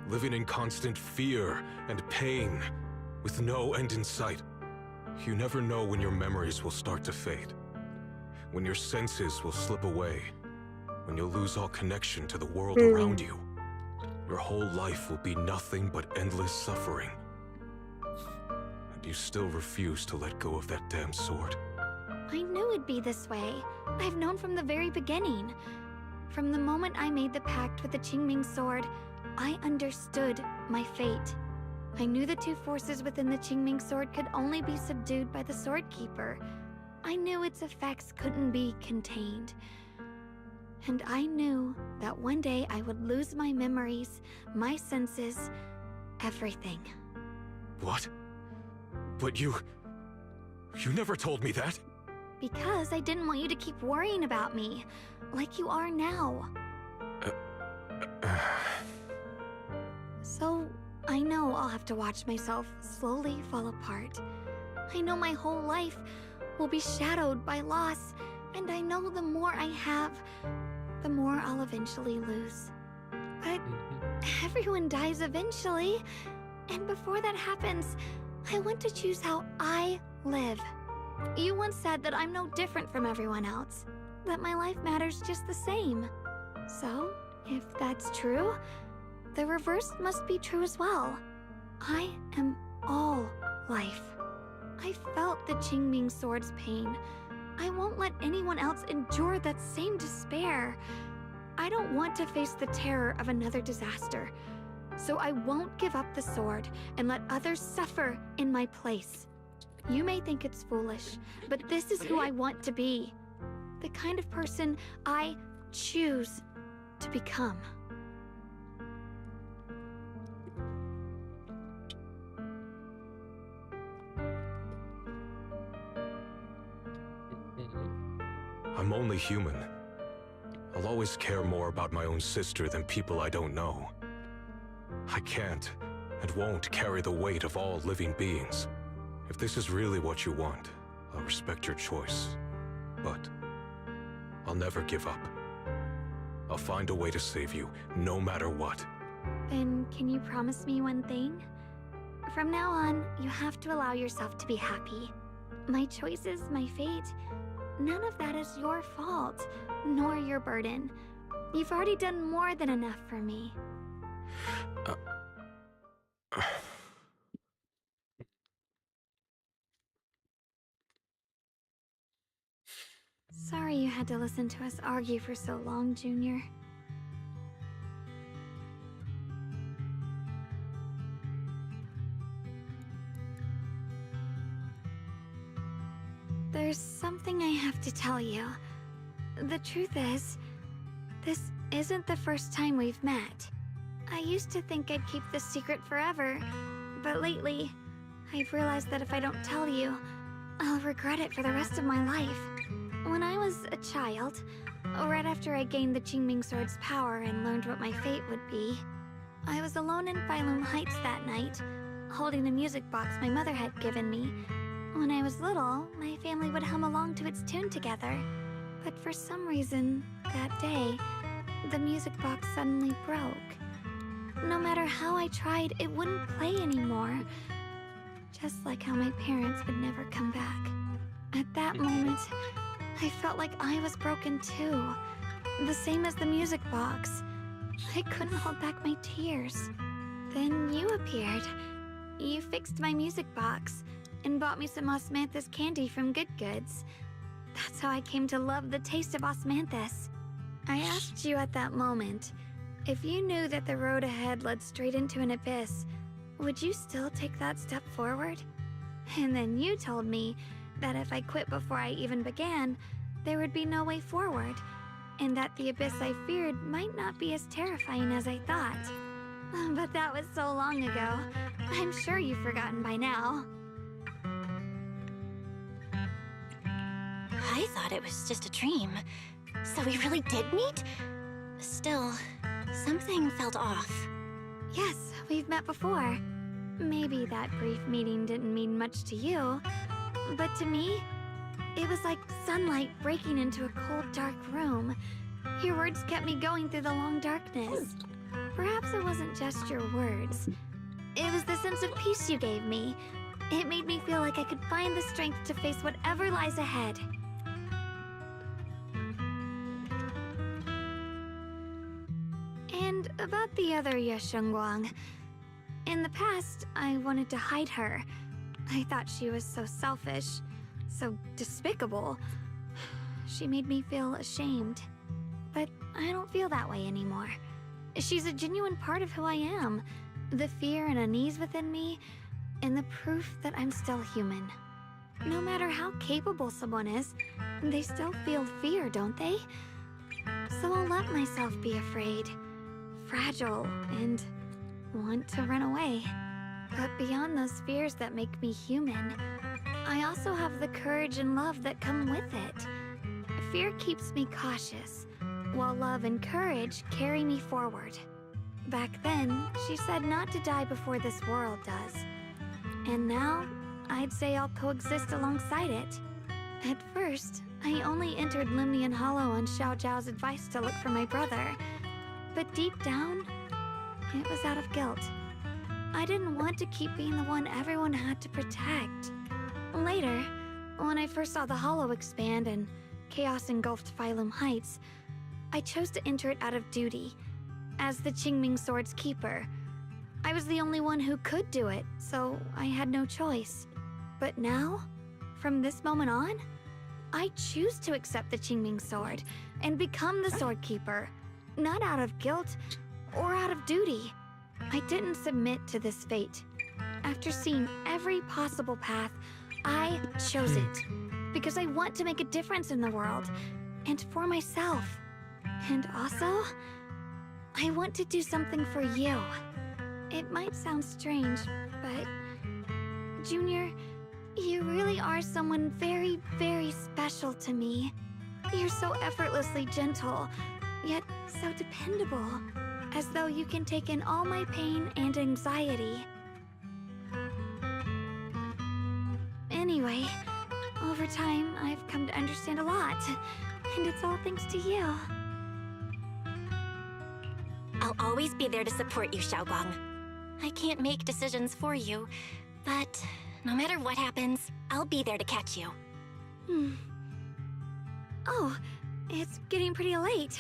Speaker 11: Living in constant fear and pain, with no end in sight. You never know when your memories will start to fade, when your senses will slip away, when you'll lose all connection to the world around you. Your whole life will be nothing but endless suffering. And you still refuse to let go of that damn sword.
Speaker 6: I knew it'd be this way. I've known from the very beginning. From the moment I made the pact with the Qingming sword, I understood my fate. I knew the two forces within the Qingming sword could only be subdued by the Sword Keeper. I knew its effects couldn't be contained. And I knew that one day I would lose my memories, my senses, everything.
Speaker 11: What? But you never told me that.
Speaker 6: Because I didn't want you to keep worrying about me, like you are now. So, I know I'll have to watch myself slowly fall apart. I know my whole life will be shadowed by loss, and I know the more I have, the more I'll eventually lose. But everyone dies eventually, and before that happens, I want to choose how I live. You once said that I'm no different from everyone else, that my life matters just the same. So, if that's true, the reverse must be true as well. I am all life. I felt the Qingming sword's pain. I won't let anyone else endure that same despair. I don't want to face the terror of another disaster. So I won't give up the sword and let others suffer in my place. You may think it's foolish, but this is who I want to be. The kind of person I choose to become.
Speaker 11: I'm only human. I'll always care more about my own sister than people I don't know. I can't and won't carry the weight of all living beings. If this is really what you want, I'll respect your choice. But I'll never give up. I'll find a way to save you, no matter what.
Speaker 6: Then can you promise me one thing? From now on, you have to allow yourself to be happy. My choices, my fate, none of that is your fault, nor your burden. You've already done more than enough for me. Sorry you had to listen to us argue for so long, Junior. There's something I have to tell you. The truth is, this isn't the first time we've met. I used to think I'd keep this secret forever, but lately, I've realized that if I don't tell you, I'll regret it for the rest of my life. When I was a child, right after I gained the Qingming sword's power and learned what my fate would be, I was alone in Phylum Heights that night, holding the music box my mother had given me. When I was little, my family would hum along to its tune together. But for some reason, that day, the music box suddenly broke. No matter how I tried, it wouldn't play anymore. Just like how my parents would never come back. At that moment, I felt like I was broken too. The same as the music box. I couldn't hold back my tears. Then you appeared. You fixed my music box and bought me some osmanthus candy from Good Goods. That's how I came to love the taste of osmanthus. I asked you at that moment, if you knew that the road ahead led straight into an abyss, would you still take that step forward? And then you told me that if I quit before I even began, there would be no way forward, and that the abyss I feared might not be as terrifying as I thought. But that was so long ago. I'm sure you've forgotten by now.
Speaker 3: I thought it was just a dream. So we really did meet? Still, something felt off.
Speaker 6: Yes, we've met before. Maybe that brief meeting didn't mean much to you, but to me, it was like sunlight breaking into a cold, dark room. Your words kept me going through the long darkness. Perhaps it wasn't just your words. It was the sense of peace you gave me. It made me feel like I could find the strength to face whatever lies ahead. And about the other Yeshengguang. In the past, I wanted to hide her. I thought she was so selfish, so despicable. She made me feel ashamed. But I don't feel that way anymore. She's a genuine part of who I am. The fear and unease within me, and the proof that I'm still human. No matter how capable someone is, they still feel fear, don't they? So I'll let myself be afraid, fragile, and want to run away. But beyond those fears that make me human, I also have the courage and love that come with it. Fear keeps me cautious, while love and courage carry me forward. Back then, she said not to die before this world does. And now, I'd say I'll coexist alongside it. At first, I only entered Limnian Hollow on Xiao Zhao's advice to look for my brother. But deep down, it was out of guilt. I didn't want to keep being the one everyone had to protect. Later, when I first saw the Hollow expand and chaos engulfed Phylum Heights, I chose to enter it out of duty. As the Qingming Sword's keeper, I was the only one who could do it, so I had no choice. But now, from this moment on, I choose to accept the Qingming Sword and become the Sword Keeper, not out of guilt or out of duty. I didn't submit to this fate. After seeing every possible path, I chose it because I want to make a difference in the world and for myself. And also, I want to do something for you. It might sound strange, but Junior, you really are someone very, very special to me. You're so effortlessly gentle, yet so dependable, as though you can take in all my pain and anxiety. Anyway, over time, I've come to understand a lot, and it's all thanks to you.
Speaker 3: I'll always be there to support you, Xiaoguang. I can't make decisions for you, but no matter what happens, I'll be there to catch you.
Speaker 6: Oh, it's getting pretty late.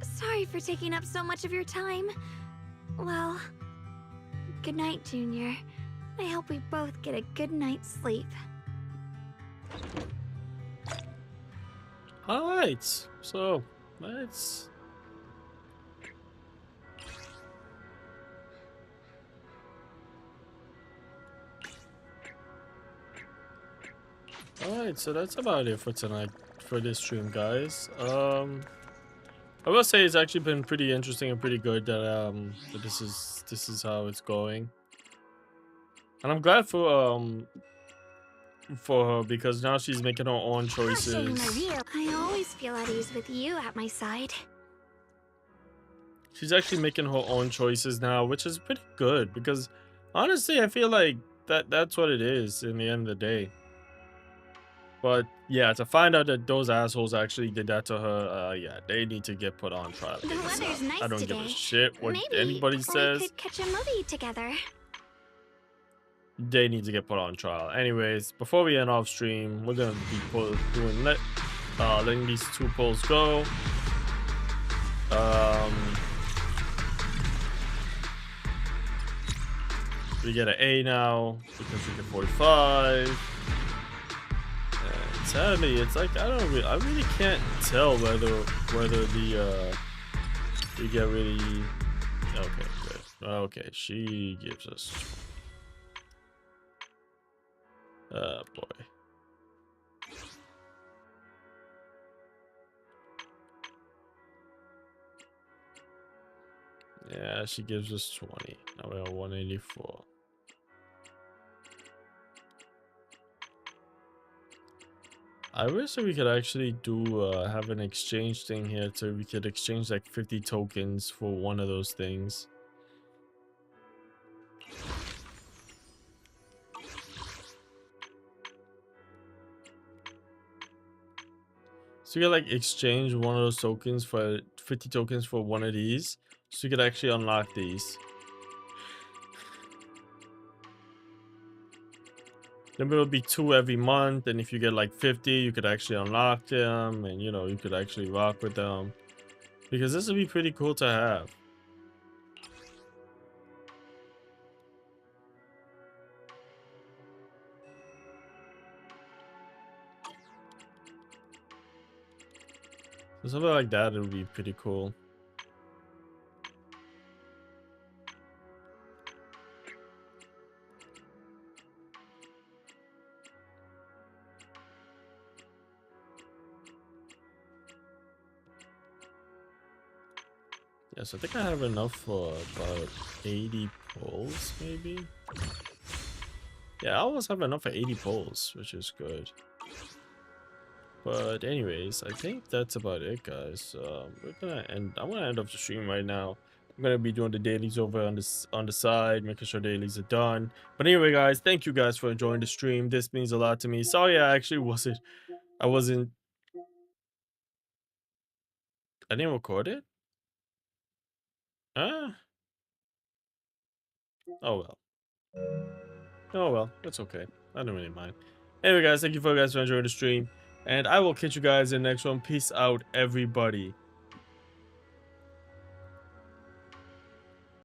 Speaker 6: Sorry for taking up so much of your time. Well, good night, Junior. I hope we both get a good night's sleep.
Speaker 1: Alright, so let's... Alright, so that's about it for tonight, for this stream, guys. I will say it's actually been pretty interesting and pretty good that that this is how it's going. And I'm glad for her, because now she's making her own choices.
Speaker 6: I always feel at ease with you at my side.
Speaker 1: She's actually making her own choices now, which is pretty good, because honestly I feel like that's what it is in the end of the day. But yeah, to find out that those assholes actually did that to her, yeah, they need to get put on trial.
Speaker 6: The weather's nice
Speaker 1: I don't
Speaker 6: today.
Speaker 1: give a shit what
Speaker 6: Maybe
Speaker 1: anybody says.
Speaker 6: we could catch a movie together.
Speaker 1: They need to get put on trial. Anyways, before we end off stream, we're gonna be letting these two polls go. We get an A now because we get 45. Sadly, it's like I really can't tell whether the we get really okay. Good. Okay, she gives us. Boy. Yeah, she gives us 20. Now we're at 184. I wish that we could actually do have an exchange thing here, so we could exchange like 50 tokens for one of those things. So you could like exchange one of those tokens for 50 tokens for one of these, so you could actually unlock these. Then it'll be 2 every month, and if you get like 50, you could actually unlock them, and you know, you could actually rock with them, because this would be pretty cool to have. So something like that, it would be pretty cool. Yes, I think I have enough for about 80 pulls, maybe. Yeah, I almost have enough for 80 pulls, which is good. But anyways, I think that's about it, guys. I'm gonna end off the stream right now. I'm gonna be doing the dailies over on the side, making sure dailies are done. But anyway, guys, thank you guys for enjoying the stream. This means a lot to me. Sorry, I didn't record it. Ah. Oh well. Oh well, it's okay. I don't really mind. Anyway, guys, thank you for enjoying the stream, and I will catch you guys in the next one. Peace out, everybody.